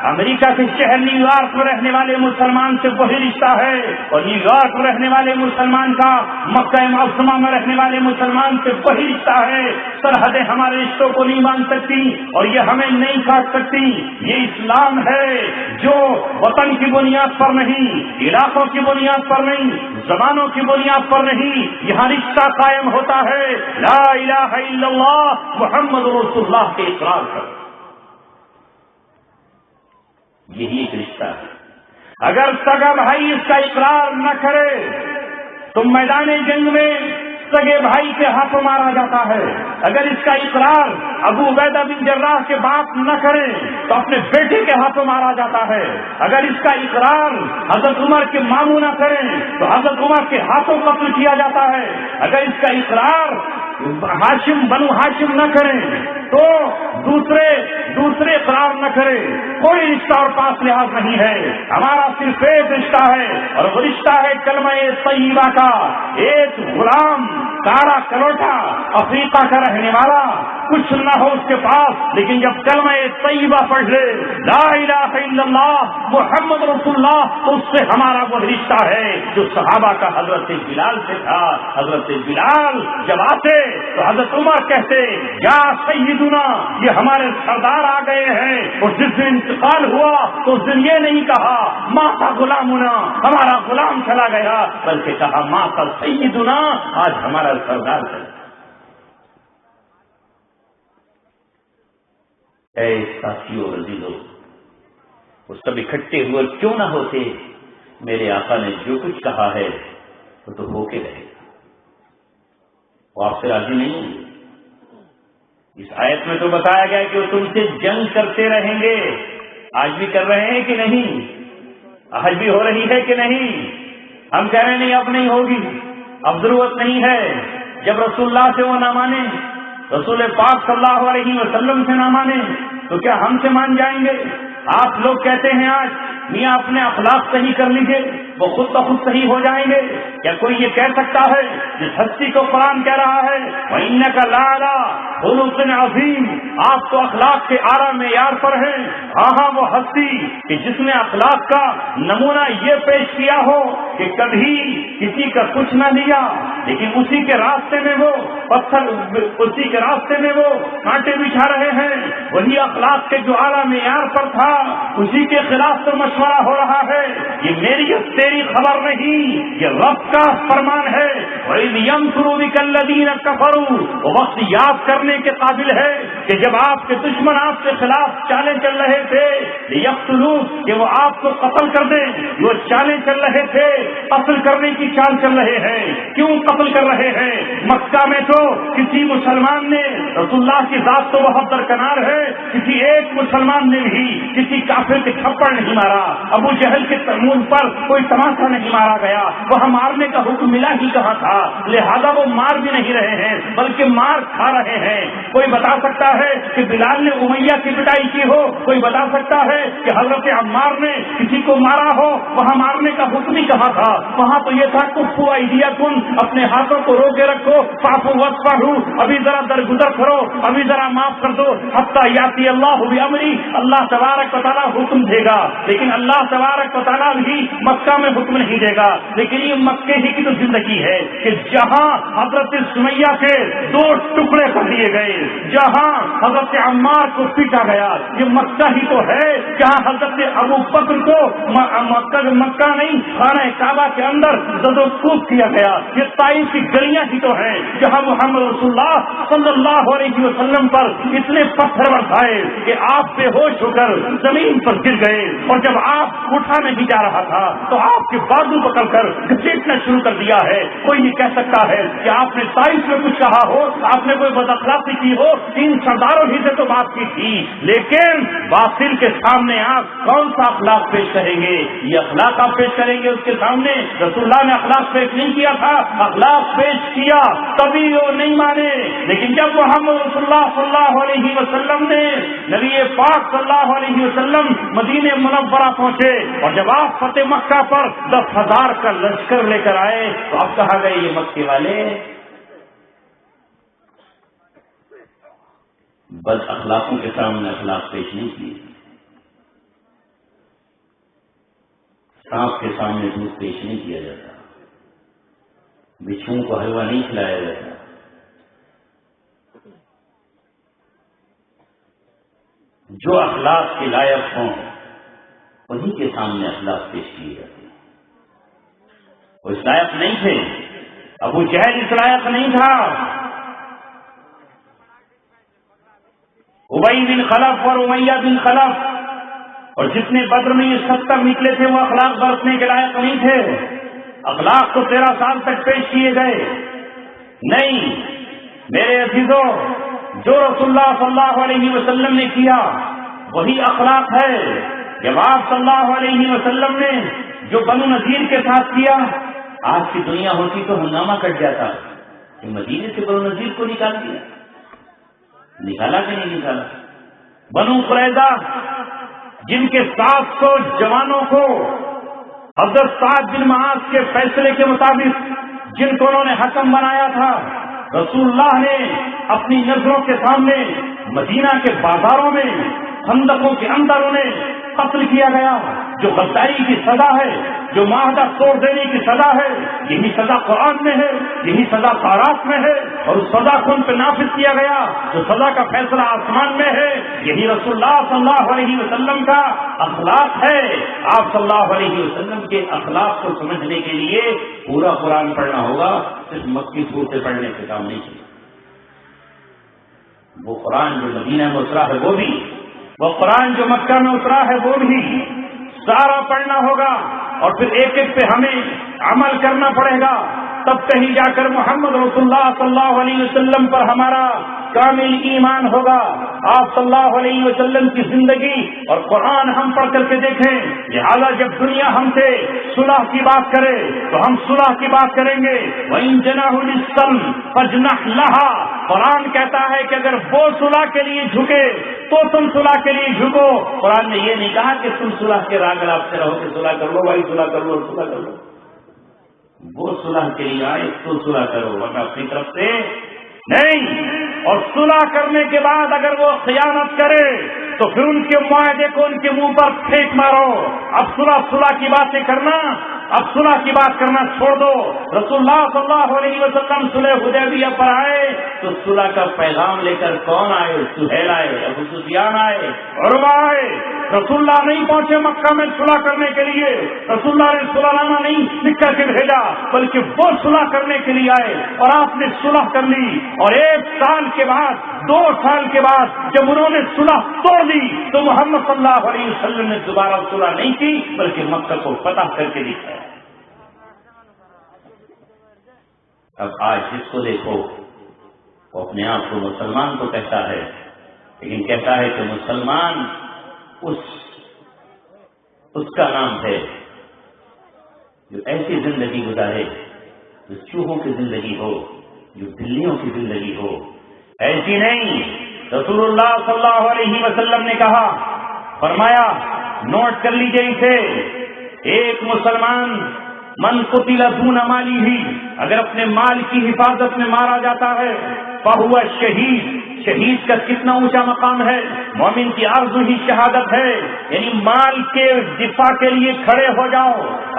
امریکہ کے شہر نیو یارک میں رہنے والے مسلمان سے وہی رشتہ ہے، اور نیو یارک میں رہنے والے مسلمان کا مکہ معظمہ میں رہنے والے مسلمان سے وہی رشتہ ہے. سرحدیں ہمارے رشتوں کو نہیں مان سکتی اور یہ ہمیں نہیں کاٹ سکتی. یہ اسلام ہے جو وطن کی بنیاد پر نہیں، علاقوں کی بنیاد پر نہیں، زبانوں کی بنیاد پر نہیں، یہاں رشتہ قائم ہوتا ہے لا الہ الا اللہ محمد رسول اللہ کے اقرار کر. یہی ایک رشتہ ہے. اگر سگا بھائی اس کا اقرار نہ کرے تو میدان جنگ میں سگے بھائی کے ہاتھوں مارا جاتا ہے. اگر اس کا اقرار ابو عبیدہ بن جراح کے باپ نہ کریں تو اپنے بیٹے کے ہاتھوں مارا جاتا ہے. اگر اس کا اقرار حضرت عمر کے ماموں نہ کریں تو حضرت عمر کے ہاتھوں قتل کیا جاتا ہے. اگر اس کا اقرار بنو ہاشم نہ کریں تو دوسرے قرار نہ کرے. کوئی رشتہ اور پاس لحاظ نہیں ہے. ہمارا صرف ایک رشتہ ہے اور وہ رشتہ ہے کلمہ طیبہ کا. ایک غلام کارا کلوٹا افریقہ کا رہنے والا کچھ نہ ہو اس کے پاس، لیکن جب کلمہ طیبہ پڑھ لے لا الہ الا اللہ محمد رسول اللہ، تو اس سے ہمارا وہ رشتہ ہے جو صحابہ کا حضرت بلال سے تھا. حضرت بلال جب آتے تو حضرت عمر کہتے یا سیدنا، یہ ہمارے سردار آ گئے ہیں. اور جس دن انتقال ہوا تو اس دن یہ نہیں کہا ماتا غلامنا، ہمارا غلام چلا گیا، بلکہ کہا ماتا سیدنا، آج ہمارا سردار چلا. اے ساتھیو عزیزو، وہ سب اکٹھے ہوئے کیوں نہ ہوتے، میرے آقا نے جو کچھ کہا ہے وہ تو ہو کے رہے گا. وہ آپ سے راضی نہیں ہوں. اس آیت میں تو بتایا گیا کہ وہ تم سے جنگ کرتے رہیں گے. آج بھی کر رہے ہیں کہ نہیں؟ آج بھی ہو رہی ہے کہ نہیں؟ ہم کہہ رہے ہیں نہیں اب نہیں ہوگی، اب ضرورت نہیں ہے. جب رسول اللہ سے وہ نہ مانے، رسول پاک صلی اللہ علیہ وسلم سے نہ مانے، تو کیا ہم سے مان جائیں گے؟ آپ لوگ کہتے ہیں آج میاں اپنے اخلاق صحیح کر لیجئے، وہ خود بخود صحیح ہو جائیں گے. کیا کوئی یہ کہہ سکتا ہے جس ہستی کو قرآن کہہ رہا ہے وَإِنَّكَ لَعَلَىٰ خُلُقٍ عَظِيمٍ، آپ تو اخلاق کے اعلیٰ معیار پر ہیں. ہاں وہ ہستی کہ جس نے اخلاق کا نمونہ یہ پیش کیا ہو کہ کبھی کسی کا کچھ نہ لیا، لیکن اسی کے راستے میں وہ پتھر، اسی کے راستے میں وہ کانٹے بچھا رہے ہیں. وہی اخلاق کے جو اعلیٰ معیار پر تھا اسی کے خلاف تو مشورہ ہو رہا ہے. یہ میری تیری خبر نہیں، یہ رب کا فرمان ہے. وَإِذْ يَمْكُرُ بِكَ الَّذِينَ كَفَرُوا، وہ وقت یاد کرنے کے قابل ہے کہ جب آپ کے دشمن آپ کے خلاف چالیں چل رہے تھے لِيَقْتُلُوكَ، کہ وہ آپ کو قتل کر دیں. وہ چالیں چل رہے تھے، قتل کرنے کی چال چل رہے ہیں. کیوں قتل کر رہے ہیں؟ مکہ میں تو کسی مسلمان نے، رسول اللہ کی ذات تو بہت درکنار ہے، کسی ایک مسلمان نے بھی کسی کافر کے تھپڑ نہیں مارا. ابو جہل کے منہ پر کوئی تماشا نہیں مارا گیا. وہاں مارنے کا حکم ملا ہی کہاں تھا؟ لہذا وہ مار بھی نہیں رہے ہیں بلکہ مار کھا رہے ہیں. کوئی بتا سکتا ہے کہ بلال نے امیہ کی پٹائی کی ہو؟ کوئی بتا سکتا ہے کہ حضرت عمار نے کسی کو مارا ہو؟ وہاں مارنے کا حکم ہی کہاں تھا؟ وہاں تو یہ تھا کفو ایدیکم، اپنے ہاتھوں کو روکے رکھو، فاعفو واصفحوا، ابھی ذرا درگزر کرو، ابھی ذرا معاف کر دو، حتی یاتی اللہ بامری، اللہ تبارک و تعالیٰ حکم دے گا. لیکن اللہ تبارک و تعالیٰ بھی مکہ میں حکم نہیں دے گا. لیکن یہ مکے ہی کی تو زندگی ہے کہ جہاں حضرت سمیہ کے 2 ٹکڑے کر دیے گئے، جہاں حضرت عمار کو پیٹا گیا، یہ مکہ ہی تو ہے جہاں حضرت ابو بکر کو مکہ نہیں خانہ کعبہ کے اندر زد و کوب کیا گیا. یہ طائف کی گلیاں ہی تو ہیں جہاں محمد رسول اللہ صلی اللہ علیہ وسلم پر اتنے پتھر برسائے کہ آپ بے ہوش ہو کر زمین پر گر گئے. اور جب آپ اٹھا نہیں جا رہا تھا تو آپ کے بازو پکڑ کر گھسیٹنا شروع کر دیا ہے. کوئی نہیں کہہ سکتا ہے کہ آپ نے طائف میں کچھ کہا ہو، آپ نے کوئی بد اخلاقی کی ہو. ان سرداروں ہی سے تو بات کی تھی، لیکن باطل کے سامنے آپ کون سا اخلاق پیش کریں گے؟ یہ اخلاق آپ پیش کریں گے اس کے سامنے؟ رسول اللہ نے اخلاق پیش نہیں کیا تھا، اخلاق پیش کیا تبھی وہ نہیں مانے. لیکن جب محمد رسول اللہ صلی اللہ علیہ وسلم نے، نبی پاک صلی اللہ علیہ وسلم مدینہ منورہ پہنچے اور جب آپ فتح مکہ پر 10,000 کا لشکر لے کر آئے تو اب کہا گئے یہ مکے والے بد اخلاقوں کے سامنے اخلاق پیش نہیں کیے، سانپ کے سامنے دودھ پیش نہیں کیا جاتا، بچھوؤں کو حلوہ نہیں کھلایا جاتا. جو اخلاق کے لائق ہوں انہی کے سامنے اخلاق پیش کیے جاتے ہیں. وہ اس لائق نہیں تھے، ابو جہل اس لائق نہیں تھا. ابی بن خلف اور امیہ بن خلف اور جتنے بدر میں یہ 70 نکلے تھے وہ اخلاق برتنے کے لائق نہیں تھے. اخلاق تو 13 سال تک پیش کیے گئے نہیں. میرے عزیزوں، جو رسول اللہ صلی اللہ علیہ وسلم نے کیا وہی اخلاق ہے. جب آپ صلی اللہ علیہ وسلم نے جو بنو نذیر کے ساتھ کیا، آج کی دنیا ہوتی تو ہنگامہ کٹ جاتا کہ مدینے سے بنو نذیر کو نکال دیا. نکالا کہ نہیں نکالا؟ بنو قریظہ جن کے 700 جوانوں کو حضرت سعد بن معاذ کے فیصلے کے مطابق جن کو انہوں نے حکم بنایا تھا، رسول اللہ نے اپنی نظروں کے سامنے مدینہ کے بازاروں میں خندقوں کے اندر انہیں قتل کیا گیا۔ جو غداری کی سزا ہے، جو معاہدہ توڑ دینے کی سزا ہے، یہی سزا قرآن میں ہے، یہی سزا تورات میں ہے، اور اس سزا کو ان پہ نافذ کیا گیا۔ جو سزا کا فیصلہ آسمان میں ہے، یہی رسول اللہ صلی اللہ علیہ وسلم کا اخلاق ہے۔ آپ صلی اللہ علیہ وسلم کے اخلاق کو سمجھنے کے لیے پورا قرآن پڑھنا ہوگا، صرف مکی صورتیں پڑھنے سے کام نہیں چلے۔ وہ قرآن جو مدینہ میں اترا ہے وہ بھی، وہ قرآن جو مکہ میں اترا ہے وہ بھی سارا پڑھنا ہوگا، اور پھر ایک ایک پہ ہمیں عمل کرنا پڑے گا، تب کہیں جا کر محمد رسول اللہ صلی اللہ علیہ وسلم پر ہمارا کامل ایمان ہوگا۔ آپ صلی اللہ علیہ وسلم کی زندگی اور قرآن ہم پڑھ کر کے دیکھیں، لہذا جب دنیا ہم سے صلح کی بات کرے تو ہم صلح کی بات کریں گے۔ وَإِن جَنَحُوا لِلسَّلْمِ فَاجْنَحْ لَهَا، قرآن کہتا ہے کہ اگر وہ صلح کے لیے جھکے تو تم صلح کے لیے جھکو۔ قرآن نے یہ نہیں کہا کہ تم صلح کے راگ راب سے رہو کہ صلح کر لو بھائی، صلح کر لو، صلح کر لو۔ وہ صلح کے لیے آئے تو صلح کرو، ورنہ اپنی طرف سے نہیں۔ اور صلح کرنے کے بعد اگر وہ خیانت کرے تو پھر ان کے معاہدے کو ان کے منہ پر پھینک مارو۔ اب صلح کی باتیں کرنا، اب صلح کی بات کرنا چھوڑ دو۔ رسول اللہ صلی اللہ علیہ وسلم صلح حدیبیہ پر آئے تو صلح کا پیغام لے کر کون آئے؟ سہیل آئے، ابو سفیان آئے، عروہ آئے۔ رسول اللہ نہیں پہنچے مکہ میں صلح کرنے کے لیے، رسول اللہ نے صلح نامہ نہیں لکھ کر کے بھیجا، بلکہ وہ صلح کرنے کے لیے آئے اور آپ نے صلح کر لی۔ اور 1 سال کے بعد، 2 سال کے بعد جب انہوں نے صلح توڑ دی تو محمد صلی اللہ علیہ وسلم نے دوبارہ صلح نہیں کی بلکہ مکہ کو فتح کر کے دکھایا۔ اب آج جس کو دیکھو وہ اپنے آپ کو مسلمان تو کہتا ہے، لیکن کہتا ہے کہ مسلمان اس کا نام ہے جو ایسی زندگی گزارے جو چوہوں کی زندگی ہو، جو بلیوں کی زندگی ہو، ایسی نہیں۔ رسول اللہ صلی اللہ علیہ وسلم نے کہا، فرمایا، نوٹ کر لیجئے اسے، ایک مسلمان من قتل دون مالی ہی، اگر اپنے مال کی حفاظت میں مارا جاتا ہے فہو شہید۔ شہید کا کتنا اونچا مقام ہے، مومن کی آرزو ہی شہادت ہے، یعنی مال کے دفاع کے لیے کھڑے ہو جاؤ۔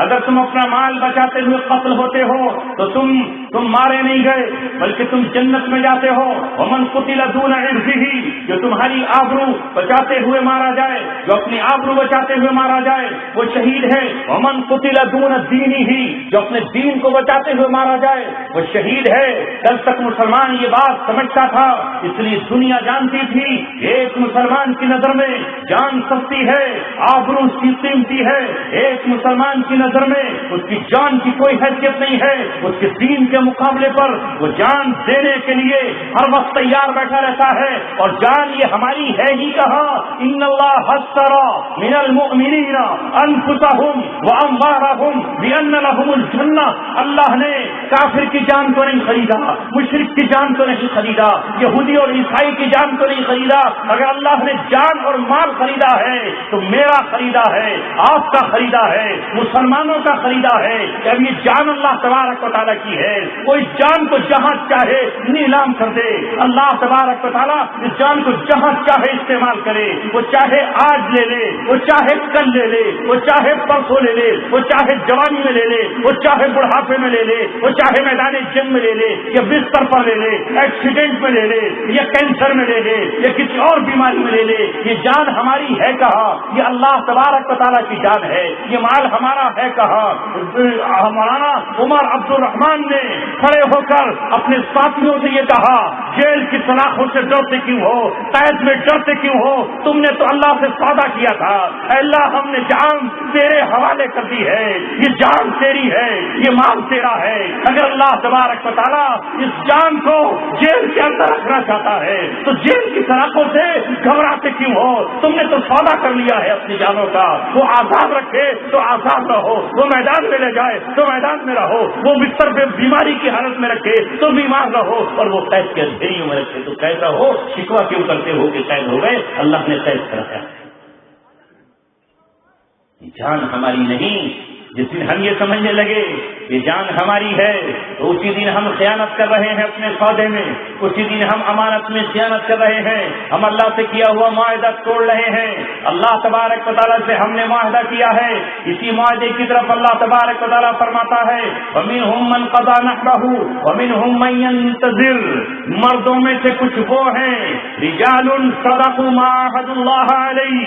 اگر تم اپنا مال بچاتے ہوئے قتل ہوتے ہو تو تم مارے نہیں گئے بلکہ تم جنت میں جاتے ہو۔ ومن قتل دون عرضہ، جو تمہاری آبرو بچاتے ہوئے مارا جائے، جو اپنی آبرو بچاتے ہوئے مارا جائے وہ شہید ہے۔ ومن قتل دون دینہ، جو اپنے دین کو بچاتے ہوئے مارا جائے وہ شہید ہے۔ کل تک مسلمان یہ بات سمجھتا تھا، اس لیے دنیا جانتی تھی ایک مسلمان کی نظر میں جان سستی ہے، آبرو اس کی قیمتی ہے، ایک مسلمان کی نظر میں اس کی جان کی کوئی حیثیت نہیں ہے، اس کے دین کے مقابلے پر وہ جان دینے کے لیے ہر وقت تیار بیٹھا رہتا ہے۔ اور جان یہ ہماری ہے ہی کہاں، ان اللہ اشتری من المؤمنین انفسهم واموالهم بان لهم الجنہ، اللہ نے کافر کی جان کو نہیں خریدا، مشرک کی جان کو نہیں خریدا، یہودی اور عیسائی کی جان کو نہیں خریدا۔ اگر اللہ نے جان اور مال خریدا ہے تو میرا خریدا ہے، آپ کا خریدا ہے، مسلمانوں کا خریدا ہے۔ اب یہ جان اللہ تبارک و تعالیٰ کی ہے، کوئی جان کو جہاں چاہے نیلام کر دے، اللہ تبارک و تعالیٰ اس جان کو جہاں چاہے استعمال کرے، وہ چاہے آج لے لے، وہ چاہے کل لے لے، وہ چاہے پرسوں لے لے، وہ چاہے جوانی میں لے لے، وہ چاہے بڑھاپے میں لے لے، وہ چاہے میدان جنگ میں لے لے، یا بستر پر لے لے، ایکسیڈنٹ میں لے لے، یا کینسر میں لے لے، یا کسی اور بیماری میں لے لے۔ یہ جان ہماری ہے کہاں؟ یہ اللہ تبارک و تعالیٰ کی جان ہے۔ یہ مال ہمارا ہے کہاں؟ مولانا عمر عبد الرحمان نے کھڑے ہو کر اپنے ساتھیوں سے یہ کہا، جیل کی سلاخوں سے ڈرتے کیوں ہو، قید میں ڈرتے کیوں ہو؟ تم نے تو اللہ سے سودا کیا تھا، اے اللہ ہم نے جان تیرے حوالے کر دی ہے، یہ جان تیری ہے، یہ مال تیرا ہے، اگر اللہ تبارک و تعالیٰ اس جان کو جیل کے اندر رکھنا چاہتا ہے تو جیل کی سلاخوں سے گھبراتے کیوں ہو؟ تم نے تو سودا کر لیا ہے اپنی جانوں کا. وہ آزاد رکھے تو آزاد رہو، وہ میدان میں لے جائے تو میدان میں رہو، وہ بستر پہ بیماری کی حالت میں رکھے تو بیمار رہو، اور وہ قید کے اندھیریوں میں رکھے تو قید رہو. شکوہ کیوں کرتے ہو کہ قید ہو گئے؟ اللہ نے قید کر رکھا. جان ہماری نہیں. جس دن ہم یہ سمجھنے لگے یہ جان ہماری ہے تو اسی دن ہم خیانت کر رہے ہیں اپنے سودے میں، اسی دن ہم امانت میں خیانت کر رہے ہیں، ہم اللہ سے کیا ہوا معاہدہ توڑ رہے ہیں. اللہ تبارک و تعالیٰ سے ہم نے معاہدہ کیا ہے، اسی معاہدے کی طرف اللہ تبارک و تعالیٰ فرماتا ہے وَمِنْهُمْ مَنْ قَضَى نَحْبَهُ وَمِنْهُمْ مَنْ يَنْتَظِرُ. مردوں میں سے کچھ وہ ہیں رجال صدقوا ما عاهدوا الله علیہ،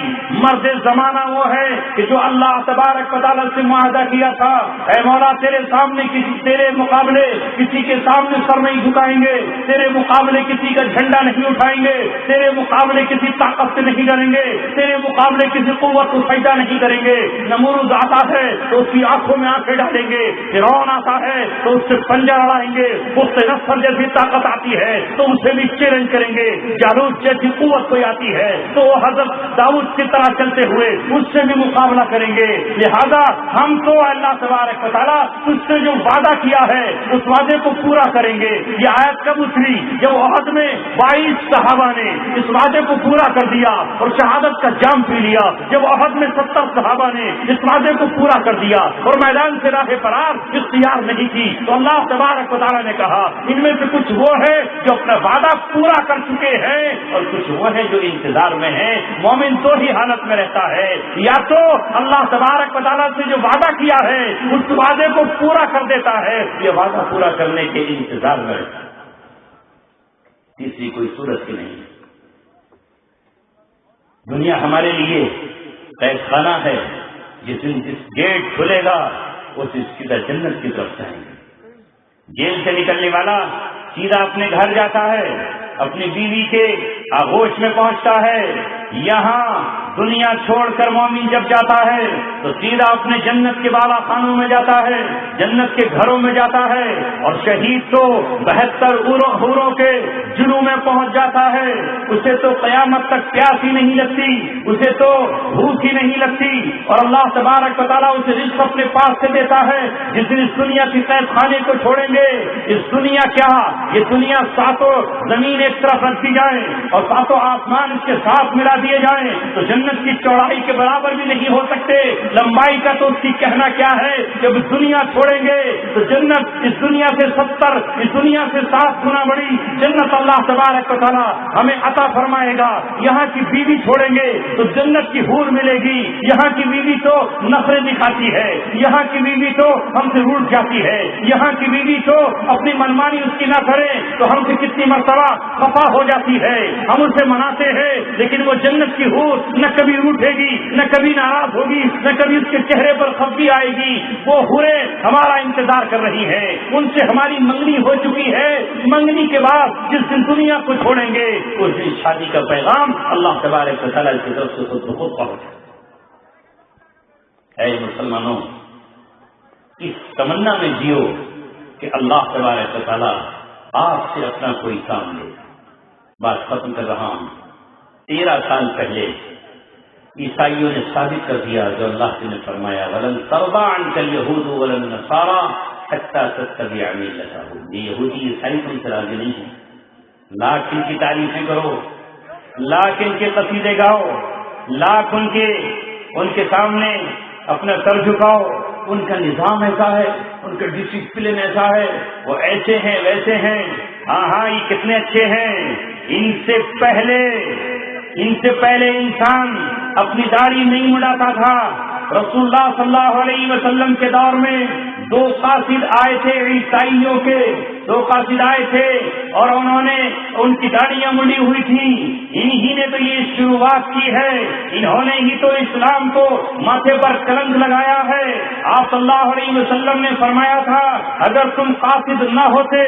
مرد زمانہ وہ ہے کہ جو اللہ تبارک و تعالیٰ سے معاہدہ کیا تھا اے مولا تیرے سامنے تیرے مقابلے کسی کے سامنے سر نہیں جھکائیں گے، تیرے مقابلے کسی کا جھنڈا نہیں اٹھائیں گے، تیرے مقابلے کسی طاقت سے نہیں ڈریں گے، تیرے مقابلے کسی قوت کو سجدہ نہیں کریں گے. نمرود آتا ہے تو اس کی آنکھوں میں آنکھیں ڈالیں گے، فرعون آتا ہے تو اس سے پنجہ لڑائیں گے، اس سے نصر جیسی طاقت آتی ہے تو اسے بھی چیلنج کریں گے، جالوت جیسی قوت کوئی آتی ہے تو وہ حضرت داؤد کی طرح چلتے ہوئے اس سے بھی مقابلہ کریں گے. لہذا ہم تو اللہ تبارک و تعالیٰ اس سے جو وعدہ کیا ہے اس وعدے کو پورا کریں گے. یہ آیت کب اتری؟ جب احد میں 22 صحابہ نے اس وعدے کو پورا کر دیا اور شہادت کا جام پی لیا. جب احد میں 70 صحابہ نے اس وعدے کو پورا کر دیا اور میدان سے راہ فرار اختیار نہیں کی تو اللہ تبارک و تعالیٰ نے کہا ان میں سے کچھ وہ ہے جو اپنا وعدہ پورا کر چکے ہیں اور کچھ وہ ہے جو انتظار میں ہیں. مومن دو ہی حالت میں رہتا ہے، یا تو اللہ تبارک و تعالیٰ سے جو وعدہ کیا ہے اس وعدے کو پورا کر دیتا ہے، یہ وعدہ پورا کرنے کے انتظار میں رہتا ہے. تیسری کوئی صورت ہی نہیں. دنیا ہمارے لیے قید خانہ ہے، جس گیٹ کھلے گا اس سیدھا جنت کی طرف جائیں گے. جیل سے نکلنے والا سیدھا اپنے گھر جاتا ہے، اپنی بیوی کے آغوش میں پہنچتا ہے. یہاں دنیا چھوڑ کر مومن جب جاتا ہے تو سیدھا اپنے جنت کے بالا خانوں میں جاتا ہے، جنت کے گھروں میں جاتا ہے. اور شہید تو 72 حوروں کے جلوں میں پہنچ جاتا ہے. اسے تو قیامت تک پیاس ہی نہیں لگتی، اسے تو بھوک ہی نہیں لگتی. اور اللہ تبارک و تعالیٰ اسے رزق اپنے پاس سے دیتا ہے. جس دن اس دنیا کی قید خانے کو چھوڑیں گے، اس دنیا کیا یہ دنیا ساتوں زمین ایک طرف رکھ دی جائے اور ساتوں آسمان اس کے ساتھ ملا دیے جائیں تو جنت کی چوڑائی کے برابر بھی نہیں ہو سکتے. لمبائی کا تو اس کی کہنا کیا ہے. جب دنیا چھوڑیں گے تو جنت اس دنیا سے 70 اس دنیا سے 7 گنا بڑی جنت اللہ تبارک و تعالیٰ ہمیں عطا فرمائے گا. یہاں کی بیوی چھوڑیں گے تو جنت کی حور ملے گی. یہاں کی بیوی تو نخرے دکھاتی ہے، یہاں کی بیوی تو ہم سے روٹ جاتی ہے، یہاں کی بیوی تو اپنی منمانی اس کی نہ کرے تو ہم سے کتنی مرتبہ خفا ہو جاتی ہے. ہم اسے مناتے ہیں لیکن وہ جنت کی حور نہ کبھی روٹھے گی، نہ کبھی ناراض ہوگی، نہ کبھی اس کے چہرے پر خفگی آئے گی. وہ حوریں ہمارا انتظار کر رہی ہیں، ان سے ہماری منگنی ہو چکی ہے. منگنی کے بعد جس دن دنیا کو چھوڑیں گے اس دن شادی کا پیغام اللہ تبارک و تعالیٰ کی طرف سے خود بخود پہنچے. اے مسلمانوں، اس تمنا میں جیو کہ اللہ تبارک و تعالیٰ آپ سے اپنا کوئی کام لے. بات ختم کر رہا ہوں. 13 سال پہلے عیسائیوں نے ثابت کر دیا جو اللہ نے فرمایا وَلَن تَرْضَىٰ عَنْكَ الْيَهُودُ وَلَا النَّصَارَىٰ حَتَّىٰ تَتَّبِعَ مِلَّتَهُمْ. یہ یہودی عیسائی تم سے راضی نہیں ہیں. لاکھ ان کی تعریفیں کرو، لاکھ ان کے قصیدے گاؤ، لاکھ ان کے سامنے اپنا سر جھکاؤ. ان کا نظام ایسا ہے، ان کا ڈسپلن ایسا ہے، وہ ایسے ہیں ویسے ہیں. ہاں یہ کتنے اچھے ہیں. ان سے پہلے انسان اپنی داڑھی نہیں مڈاتا تھا. رسول اللہ صلی اللہ علیہ وسلم کے دور میں 2 قاصد آئے تھے عیسائیوں کے. دو قاصد آئے تھے اور انہوں نے ان کی داڑیاں مڑی ہوئی تھی. انہی نے تو یہ شروعات کی ہے, انہوں نے ہی تو اسلام کو ماتھے پر کلنگ لگایا ہے. آپ صلی اللہ علیہ وسلم نے فرمایا تھا اگر تم قاصد نہ ہوتے,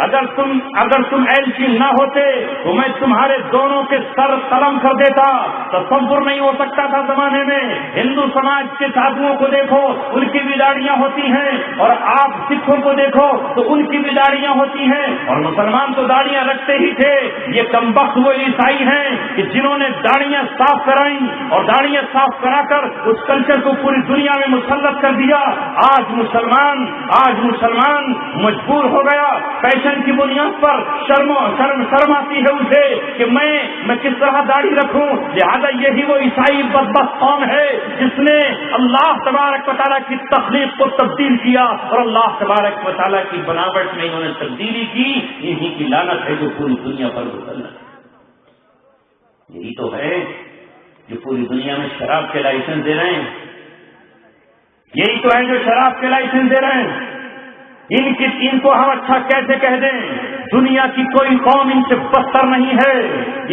اگر تم ایلچی نہ ہوتے تو میں تمہارے دونوں کے سر قلم کر دیتا. تصور نہیں ہو سکتا تھا زمانے میں. ہندو سماج کے ساتھیوں کو دیکھو ان کی بھی داڑیاں ہوتی ہیں, اور آپ سکھوں کو دیکھو تو ان کی بھی داڑیاں ہوتی ہیں, اور مسلمان تو داڑیاں رکھتے ہی تھے. یہ کمبخت وہ عیسائی ہیں کہ جنہوں نے داڑیاں صاف کرائیں اور داڑیاں صاف کرا کر اس کلچر کو پوری دنیا میں مسلط کر دیا. آج مسلمان مجبور ہو گیا فیشن کی بنیاد پر, شرم آتی ہے اسے کہ میں کس طرح داڑھی رکھوں. لہذا یہی وہ عیسائی بدبخت قوم ہے جس نے اللہ تبارک و تعالیٰ کی تخلیق کو تبدیل کیا, اور اللہ تبارک و تعالیٰ کی بناوٹ میں انہوں نے تبدیلی کی. انہی کی لعنت ہے جو پوری دنیا پر مسلط ہے. یہی تو ہے جو پوری دنیا میں شراب کے لائسنس دے رہے ہیں, یہی تو ہے جو شراب کے لائسنس دے رہے ہیں. ان کو ہم اچھا کیسے کہہ دیں؟ دنیا کی کوئی قوم ان سے بدتر نہیں ہے.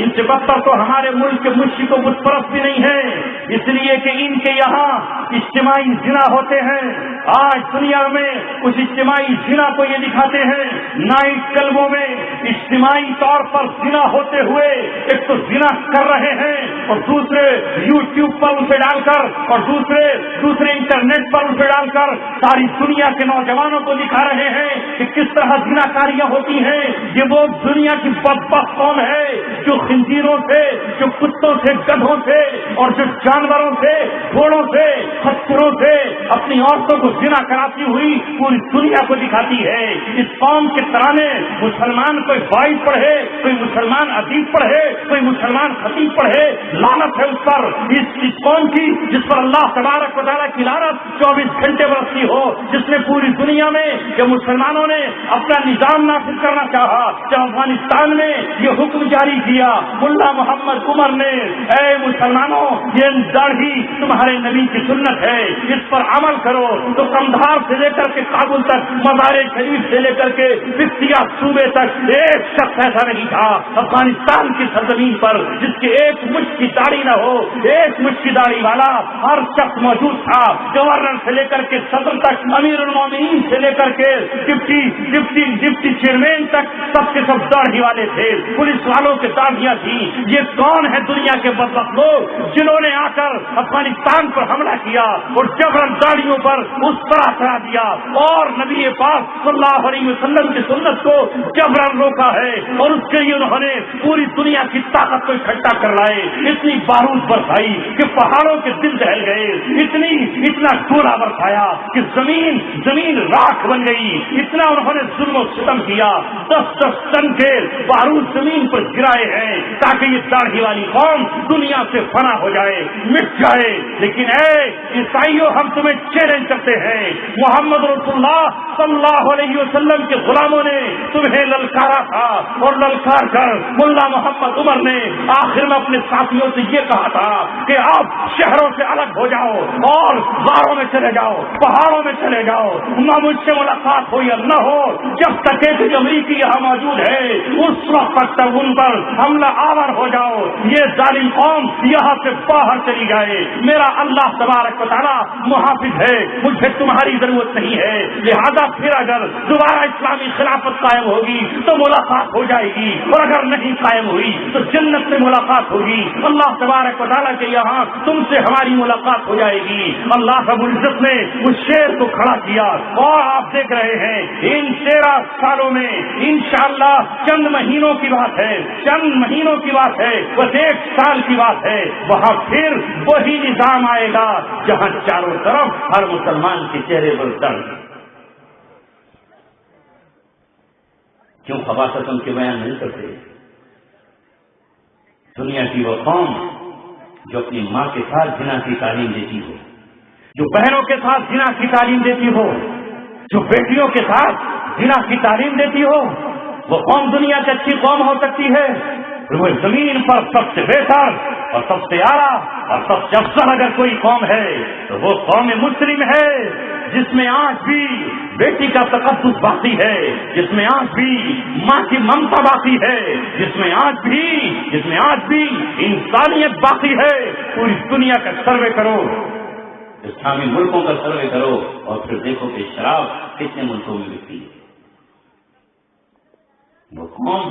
ان سے بدتر تو ہمارے ملک کے مشرک و بت پرست بھی نہیں ہے, اس لیے کہ ان کے یہاں اجتماعی زنا ہوتے ہیں. آج دنیا میں اس اجتماعی زنا کو یہ دکھاتے ہیں نائٹ کلبوں میں اجتماعی طور پر زنا ہوتے ہوئے ایک تو زنا کر رہے ہیں, اور دوسرے یوٹیوب پر اسے ڈال کر, اور دوسرے انٹرنیٹ پر اسے ڈال کر ساری دنیا کے نوجوانوں کو دکھا رہے ہیں کہ کس طرح زنا کاریاں ہوتی ہیں. یہ وہ دنیا کی بدبخت قوم ہے جو خنزیروں سے, جو کتوں سے, گدھوں سے, اور جو جانوروں سے, گھوڑوں سے, خچروں سے اپنی عورتوں کو زنا کراتی ہوئی پوری دنیا کو دکھاتی ہے. اس قوم کے ترانے مسلمان کوئی وائز پڑھے, کوئی مسلمان ادیب پڑھے, کوئی مسلمان خطیب پڑھے, لعنت ہے اس پر, اس قوم کی جس پر اللہ تبارک و تعالیٰ کی لعنت 24 گھنٹے برستی ہو, جس نے پوری دنیا میں جب مسلمانوں نے اپنا نظام نافذ کرنا چاہا, جب افغانستان میں یہ حکم جاری کیا ملا محمد عمر نے, اے مسلمانوں یہ داڑھی تمہارے نبی کی سنت ہے, اس پر عمل کرو, تو قندھار سے لے کر کے کابل تک, مزار شریف سے لے کر کے بکتیا صوبے تک ایک شخص ایسا نہیں تھا افغانستان کی سرزمین پر جس کے ایک مچھ کی داڑھی نہ ہو. ایک مچھ کی داڑھی والا ہر شخص موجود تھا, گورنر سے لے کر کے صدر تک, امیر المومنین سے لے کر کے ڈپٹی چیئرمین تک سب کے سب داڑھی والے تھے, پولیس والوں کے داڑھیاں تھیں. یہ کون ہے دنیا کے بدبخت لوگ جنہوں نے آ کر افغانستان پر حملہ کیا اور جبرن داڑھیوں پر اس طرح کرا دیا, اور نبی پاک صلی اللہ علیہ وسلم کی سنت کو جبرن روکا ہے, اور اس کے لیے انہوں نے پوری دنیا کی طاقت کو اکٹھا کر لائے, اتنی بارود برسائی کہ پہاڑوں کے دل دہل گئے, اتنا گولا برسایا کہ زمین راکھ بن گئی. اتنا انہوں نے ظلم و ستم کیا, 10 ٹن کے بارود زمین پر گرائے ہیں تاکہ یہ داڑھی والی قوم دنیا سے فنا ہو جائے, مٹ جائے. لیکن اے عیسائیوں, ہم تمہیں چیلنج کرتے ہیں, محمد رسول اللہ صلی اللہ علیہ وسلم کے غلاموں نے تمہیں للکارا تھا, اور للکار کر ملا محمد عمر نے آخر میں اپنے ساتھیوں سے یہ کہا تھا کہ آپ شہروں سے الگ ہو جاؤ اور غاروں میں چلے جاؤ, پہاڑوں میں چلے جاؤ, نہ مجھ سے ملاقات ہو یا نہ ہو, جب تک ایک امریکی یہاں موجود ہے اس وقت تک ان پر حملہ آور ہو جاؤ, یہ ظالم قوم یہاں سے باہر چلی جائے. میرا اللہ تبارک و تعالیٰ محافظ ہے, مجھے تمہاری ضرورت نہیں ہے. لہذا پھر اگر دوبارہ اسلامی خلافت قائم ہوگی تو ملاقات ہو جائے گی, اور اگر نہیں قائم ہوئی تو جنت میں ملاقات ہوگی. اللہ تبارک و تعالیٰ کے یہاں تم سے ہماری ملاقات ہو جائے گی. اللہ رب العزت نے اس شیر کو کھڑا کیا, اور آپ دیکھ رہے ہیں ان 13 سالوں میں انشاءاللہ چند مہینوں کی بات ہے, بس 1 سال کی بات ہے, وہاں پھر وہی نظام آئے گا جہاں چاروں طرف ہر مسلمان کے چہرے پر درد. کیوں خباثت ان کے بیان نہیں کرتے؟ دنیا کی وہ قوم جو اپنی ماں کے ساتھ زنا کی تعلیم دیتی ہو, جو بہنوں کے ساتھ زنا کی تعلیم دیتی ہو, جو بیٹیوں کے ساتھ زنا کی تعلیم دیتی ہو, وہ قوم دنیا کی اچھی قوم ہو سکتی ہے. وہ زمین پر سب سے بہتر اور سب سے اعلیٰ اور سب سے افضل اگر کوئی قوم ہے تو وہ قوم مسلم ہے, جس میں آج بھی بیٹی کا تقدس باقی ہے، جس میں آج بھی ماں کی ممتا باقی ہے، جس میں آج بھی انسانیت باقی ہے، پوری دنیا کا سروے کرو، اسلامی ملکوں کا سروے کرو اور پھر دیکھو کہ شراب کتنے ملکوں میں بکتی ہے۔ وہ قوم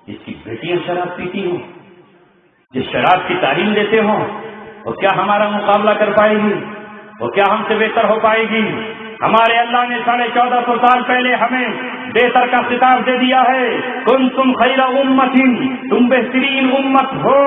جس کی بیٹیاں شراب پیتی ہوں، جس شراب کی تعلیم دیتے ہوں، وہ کیا ہمارا مقابلہ کر پائے گی؟ وہ کیا ہم سے بہتر ہو پائے گی؟ ہمارے اللہ نے 1450 سال پہلے ہمیں بہتر کا خطاب دے دیا ہے، کنتم خیر امت، تم بہترین امت ہو،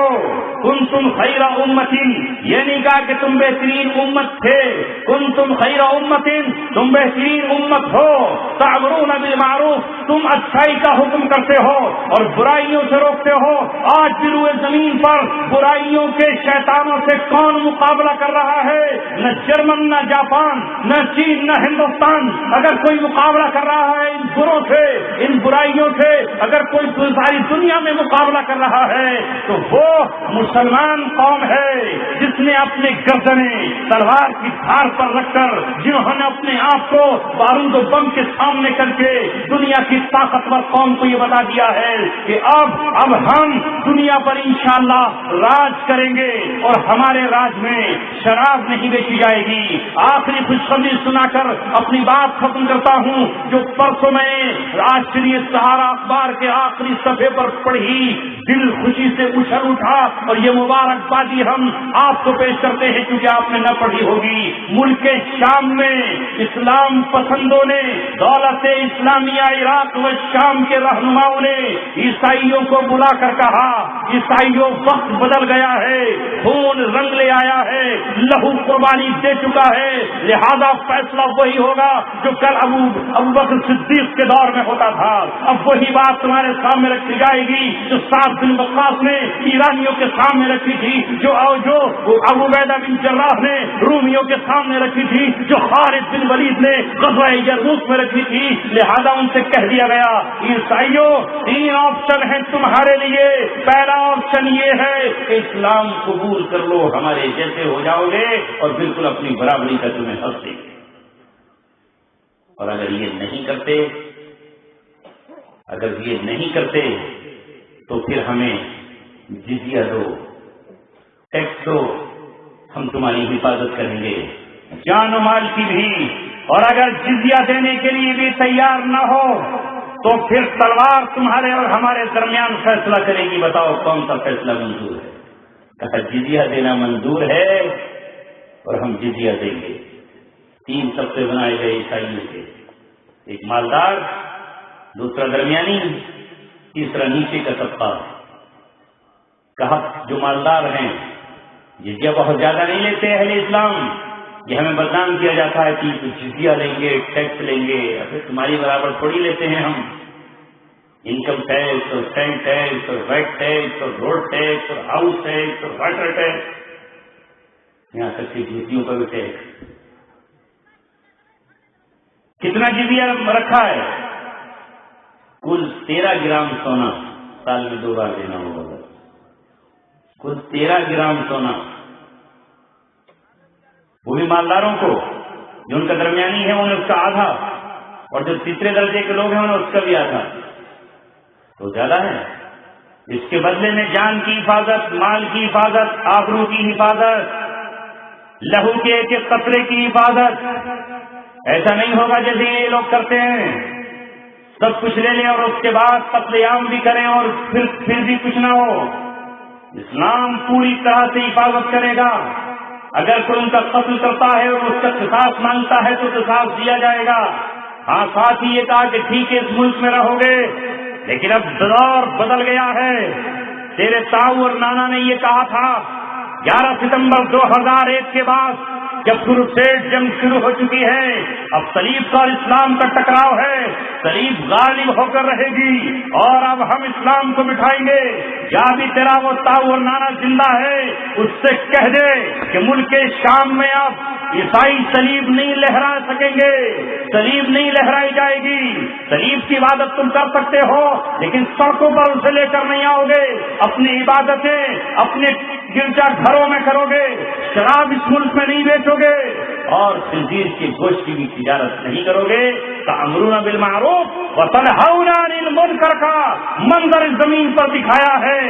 کنتم خیر امت، یہ نہیں کہا کہ تم بہترین امت تھے، کنتم خیر امت، تم بہترین امت ہو، تأمرون بالمعروف، تم اچھائی کا حکم کرتے ہو اور برائیوں سے روکتے ہو۔ آج بھی روئے زمین پر برائیوں کے شیطانوں سے کون مقابلہ کر رہا ہے؟ نہ جرمن، نہ جاپان، نہ چین، نہ ہندوستان۔ اگر کوئی مقابلہ کر رہا ہے ان بروں سے، ان برائیوں سے، اگر کوئی ساری دنیا میں مقابلہ کر رہا ہے تو وہ مسلمان قوم ہے جس نے اپنے گردنیں تلوار کی دھار پر رکھ کر، جنہوں نے اپنے آپ کو بارود و بم کے سامنے کر کے دنیا کی طاقتور قوم کو یہ بتا دیا ہے کہ اب ہم دنیا پر انشاءاللہ راج کریں گے اور ہمارے راج میں شراب نہیں بیچی جائے گی۔ آخری خوشخبری سنا کر اپنی بات ختم کرتا ہوں، جو پرسوں میں راشٹریہ سہارا اخبار کے آخری صفحے پر پڑھی، دل خوشی سے اچھل اٹھا اور یہ مبارکبادی ہم آپ کو پیش کرتے ہیں کیونکہ آپ نے نہ پڑھی ہوگی۔ ملک شام میں اسلام پسندوں نے، دولت اسلامیہ عراق و شام کے رہنماؤں نے عیسائیوں کو بلا کر کہا، عیسائیوں وقت بدل گیا ہے، خون رنگ لے آیا ہے، لہو قربانی دے چکا ہے، لہذا فیصلہ وہی ہوگا جو کل ابو بکر صدیق کے دور میں ہوتا تھا۔ اب وہی بات تمہارے سامنے رکھی جائے گی جو سعد بن وقاص نے ایرانیوں کے سامنے رکھی تھی، جو ابو عبیدہ بن جراح نے رومیوں کے سامنے رکھی تھی، جو خالد بن ولید نے غزوہ یرموک میں رکھی تھی۔ لہذا ان سے کہہ دیا گیا، عیسائیوں 3 آپشن ہیں تمہارے لیے۔ پہلا آپشن یہ ہے کہ اسلام قبول کر لو، ہمارے جیسے ہو جاؤ گے اور بالکل اپنی برابری کا تمہیں حق دیں گے، اور اگر یہ نہیں کرتے تو پھر ہمیں جزیہ دو، ٹیکس دو، ہم تمہاری حفاظت کریں گے، جان و مال کی بھی۔ اور اگر جزیہ دینے کے لیے بھی تیار نہ ہو تو پھر تلوار تمہارے اور ہمارے درمیان فیصلہ کرے گی۔ بتاؤ کون سا فیصلہ منظور ہے؟ کہا جزیہ دینا منظور ہے اور ہم جزیہ دیں گے۔ 3 طبقے بنائے گئے عیسائیوں کے، ایک مالدار، دوسرا درمیانی، تیسرا نیچے کا طبقہ۔ کہا جو مالدار ہیں جزیہ بہت زیادہ نہیں لیتے اہل اسلام، یہ ہمیں بدنام کیا جاتا ہے کہ جزیہ لیں گے، ٹیکس لیں گے، ابھی تمہاری برابر تھوڑی لیتے ہیں ہم، انکم ٹیکس اور سینٹ ٹیکس اور ویٹ ٹیکس اور روڈ ٹیکس اور ہاؤس ٹیکس اور واٹر ٹیکس، یہاں تک کہ جوتیوں کا بھی ٹیکس۔ کتنا جزیہ رکھا ہے؟ کل 13 گرام سونا سال میں 2 بار دینا ہوگا، کل 13 گرام سونا، وہ بھی مالداروں کو، جو ان کا درمیانی ہے انہیں اس کا آدھا، اور جو تیسرے درجے کے لوگ ہیں انہیں اس کا بھی آدھا، تو زیادہ ہے۔ اس کے بدلے میں جان کی حفاظت، مال کی حفاظت، آبرو کی حفاظت، لہو کے ایک قطرے کی حفاظت۔ ایسا نہیں ہوگا جیسے یہ لوگ کرتے ہیں، سب کچھ لے لیں اور اس کے بعد قتل عام بھی کریں اور پھر بھی کچھ نہ ہو۔ اسلام پوری طرح سے حفاظت کرے گا۔ اگر کوئی ان کا قتل کرتا ہے اور اس کا قصاص مانگتا ہے تو قصاص دیا جائے گا۔ ہاں، ساتھ ہی یہ کہا کہ ٹھیک ہے اس ملک میں رہو گے، لیکن اب دور بدل گیا ہے۔ تیرے تاؤ اور نانا نے یہ کہا تھا 11 ستمبر 2001 کے بعد جب کروسیڈ جنگ شروع ہو چکی ہے، اب صلیب کا اور اسلام کا ٹکراؤ ہے، صلیب غالب ہو کر رہے گی اور اب ہم اسلام کو بٹھائیں گے۔ یا بھی تیرا وہ تاؤ اور نانا زندہ ہے، اس سے کہہ دے کہ ملک شام میں اب عیسائی صلیب نہیں لہرا سکیں گے، صلیب نہیں لہرائی جائے گی۔ صلیب کی عبادت تم کر سکتے ہو لیکن سڑکوں پر اسے لے کر نہیں آؤ گے، اپنی عبادتیں اپنے گرجا گھروں میں کرو گے، شراب اس ملک میں نہیں بیچو گے، اور خنزیر کے گوشت کی بھی تجارت نہیں کرو گے. تأمرون بالمعروف وتنہون عن المنکر کا منظر زمین پر دکھایا ہے.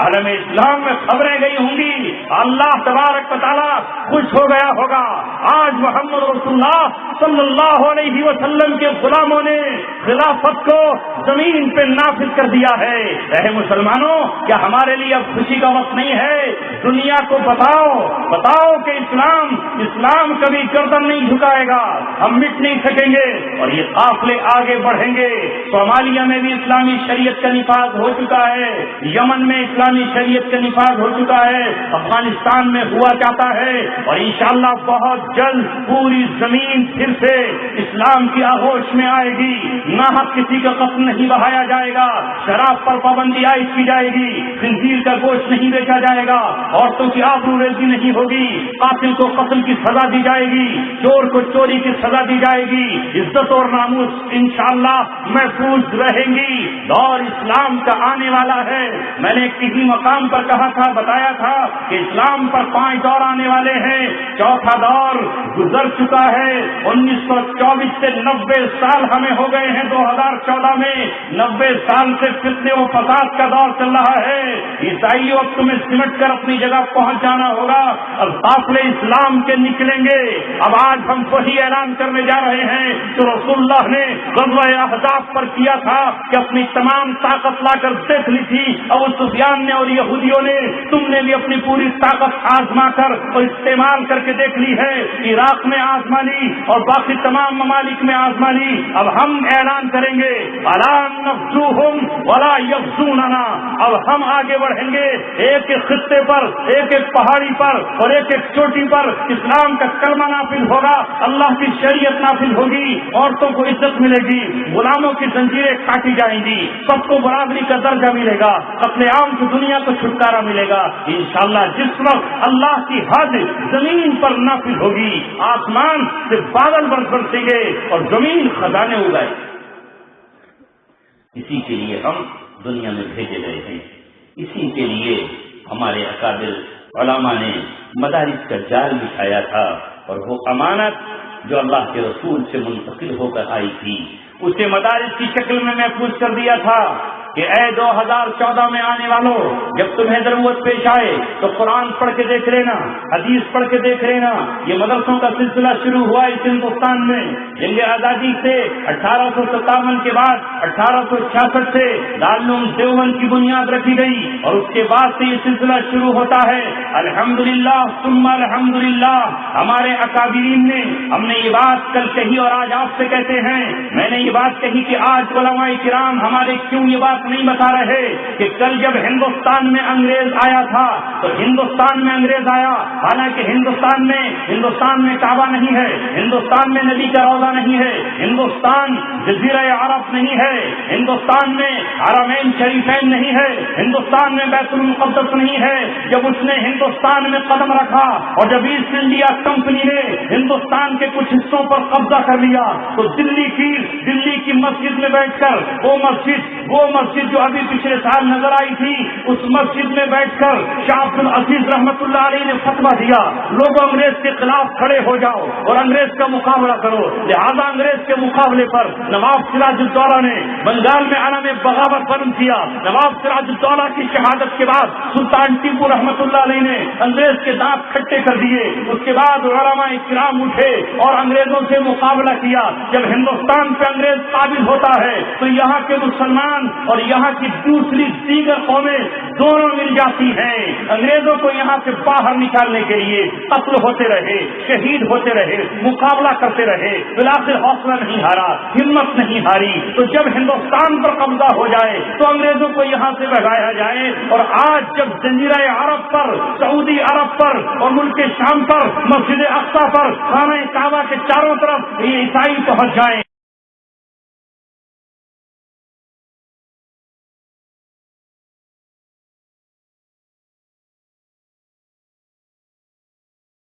عالم اسلام میں خبریں گئی ہوں گی, اللہ تبارک و تعالیٰ خوش ہو گیا ہوگا. آج محمد رسول اللہ صلی اللہ علیہ وسلم کے غلاموں نے خلافت کو زمین پہ نافذ کر دیا ہے. اے مسلمانوں, کیا ہمارے لیے اب خوشی کا وقت نہیں ہے؟ دنیا کو بتاؤ کہ اسلام کبھی گردن نہیں جھکائے گا, ہم مٹ نہیں سکیں گے اور یہ قافلے آگے بڑھیں گے. صومالیہ میں بھی اسلامی شریعت کا نفاذ ہو چکا ہے, یمن میں اسلامی شریعت کا نفاذ ہو چکا ہے, افغانستان میں ہوا چاہتا ہے, اور انشاءاللہ بہت جلد پوری زمین پھر سے اسلام کی آغوش میں آئے گی. ناحق کسی کا قتل نہیں بہایا جائے گا, شراب پر پابندی عائد کی جائے گی, خنزیر کا گوشت نہیں بیچا جائے گا, عورتوں کی آبرو ریزی نہیں ہوگی, قاتل کو قتل کی سزا دی جائے گی, چور کو چوری کی سزا دی جائے گی, عزت اور ناموس انشاءاللہ محفوظ رہیں گی. دور اسلام کا آنے والا ہے. میں نے کسی مقام پر کہا تھا, بتایا تھا کہ اسلام پر 5 دور آنے والے ہیں. چوتھا دور گزر چکا ہے. 1924 سے 90 سال ہمیں ہو گئے ہیں. 2014 میں 90 سال سے فتنے و فساد کا دور چل رہا ہے. عیسائیوں اب تمہیں سمٹ کر اپنی جگہ پہنچ جانا ہوگا. اب قافلے اسلام کے نکلیں گے. اب آج ہم وہی اعلان کرنے جا رہے ہیں تو رسول اللہ نے غزوہ احزاب پر کیا تھا کہ اپنی تمام طاقت لا کر دیکھ لی تھی. ابو سفیان نے اور یہودیوں نے, تم نے بھی اپنی پوری طاقت آزما کر اور استعمال کر کے دیکھ لی ہے. عراق میں آزما لی اور باقی تمام ممالک میں آزما لی. اب ہم اعلان کریں گے الا نفزوہم ولا یفزوننا. اب ہم آگے بڑھیں گے, ایک ایک خطے پر, ایک ایک پہاڑی پر اور ایک ایک چوٹی پر اسلام کا کلمہ نافذ ہوگا, اللہ کی شریعت نافذ ہوگی, عورتوں کو عزت ملے گی, غلاموں کی زنجیریں کاٹی جائیں گی, سب کو برابری کا درجہ ملے گا, قتل عام کی دنیا کو چھٹکارا ملے گا. انشاءاللہ جس وقت اللہ کی حد زمین پر نافذ ہوگی, آسمان سے بادل برسیں گے اور زمین خزانے اگائے. اسی کے لیے ہم دنیا میں بھیجے گئے ہیں. اسی کے لیے ہمارے اکابر علماء نے مدارس کا جال بچھایا تھا, اور وہ امانت جو اللہ کے رسول سے منتقل ہو کر آئی تھی اسے مدارس کی شکل میں محفوظ کر دیا تھا کہ اے 2014 میں آنے والوں, جب تمہیں ضرورت پیش آئے تو قرآن پڑھ کے دیکھ لینا, حدیث پڑھ کے دیکھ لینا. یہ مدرسوں کا سلسلہ شروع ہوا اس ہندوستان میں جنگ آزادی سے 1857 کے بعد 1866 سے دارالعلوم دیوبند کی بنیاد رکھی گئی, اور اس کے بعد سے یہ سلسلہ شروع ہوتا ہے. الحمدللہ ثم الحمدللہ. ہمارے اکابرین نے, ہم نے یہ بات کل کہی اور آج آپ سے کہتے ہیں, میں نے یہ بات کہی کہ آج علماء کرام ہمارے کیوں یہ بات نہیں بتا رہے کہ کل جب ہندوستان میں انگریز آیا تھا تو ہندوستان میں انگریز آیا, حالانکہ ہندوستان میں کعبہ نہیں ہے, ہندوستان میں نبی کا روضہ نہیں ہے, ہندوستان جزیرہ عرب نہیں ہے, ہندوستان میں حرمین شریفین نہیں ہے, ہندوستان میں بیت المقدس نہیں ہے. جب اس نے ہندوستان میں قدم رکھا اور جب ایسٹ انڈیا کمپنی نے ہندوستان کے کچھ حصوں پر قبضہ کر لیا تو دلی کی مسجد میں بیٹھ کر وہ مسجد جو ابھی پچھلے سال نظر آئی تھی, اس مسجد میں بیٹھ کر شاہ عبد العزیز رحمت اللہ علیہ نے فتویٰ دیا, لوگ انگریز کے خلاف کھڑے ہو جاؤ اور انگریز کا مقابلہ کرو. لہذا انگریز کے مقابلے پر نواب سراج الدولہ نے بنگال میں علم بغاوت بلند کیا. نواب سراج الدولہ کی شہادت کے بعد سلطان ٹیپو رحمت اللہ علیہ نے انگریز کے دانت کھٹے کر دیے. اس کے بعد علماء کرام اٹھے اور انگریزوں سے مقابلہ کیا. جب ہندوستان پہ انگریز قابض ہوتا ہے تو یہاں کے مسلمان اور یہاں کی دوسری دیگر قومیں دونوں مل جاتی ہیں. انگریزوں کو یہاں سے باہر نکالنے کے لیے قتل ہوتے رہے, شہید ہوتے رہے, مقابلہ کرتے رہے, بالآخر حوصلہ نہیں ہارا, ہمت نہیں ہاری. تو جب ہندوستان پر قبضہ ہو جائے تو انگریزوں کو یہاں سے بھگایا جائے. اور آج جب جزیرہ عرب پر, سعودی عرب پر اور ملک شام پر, مسجد اقصی پر, خانہ کعبہ کے چاروں طرف یہ عیسائی پہنچ جائیں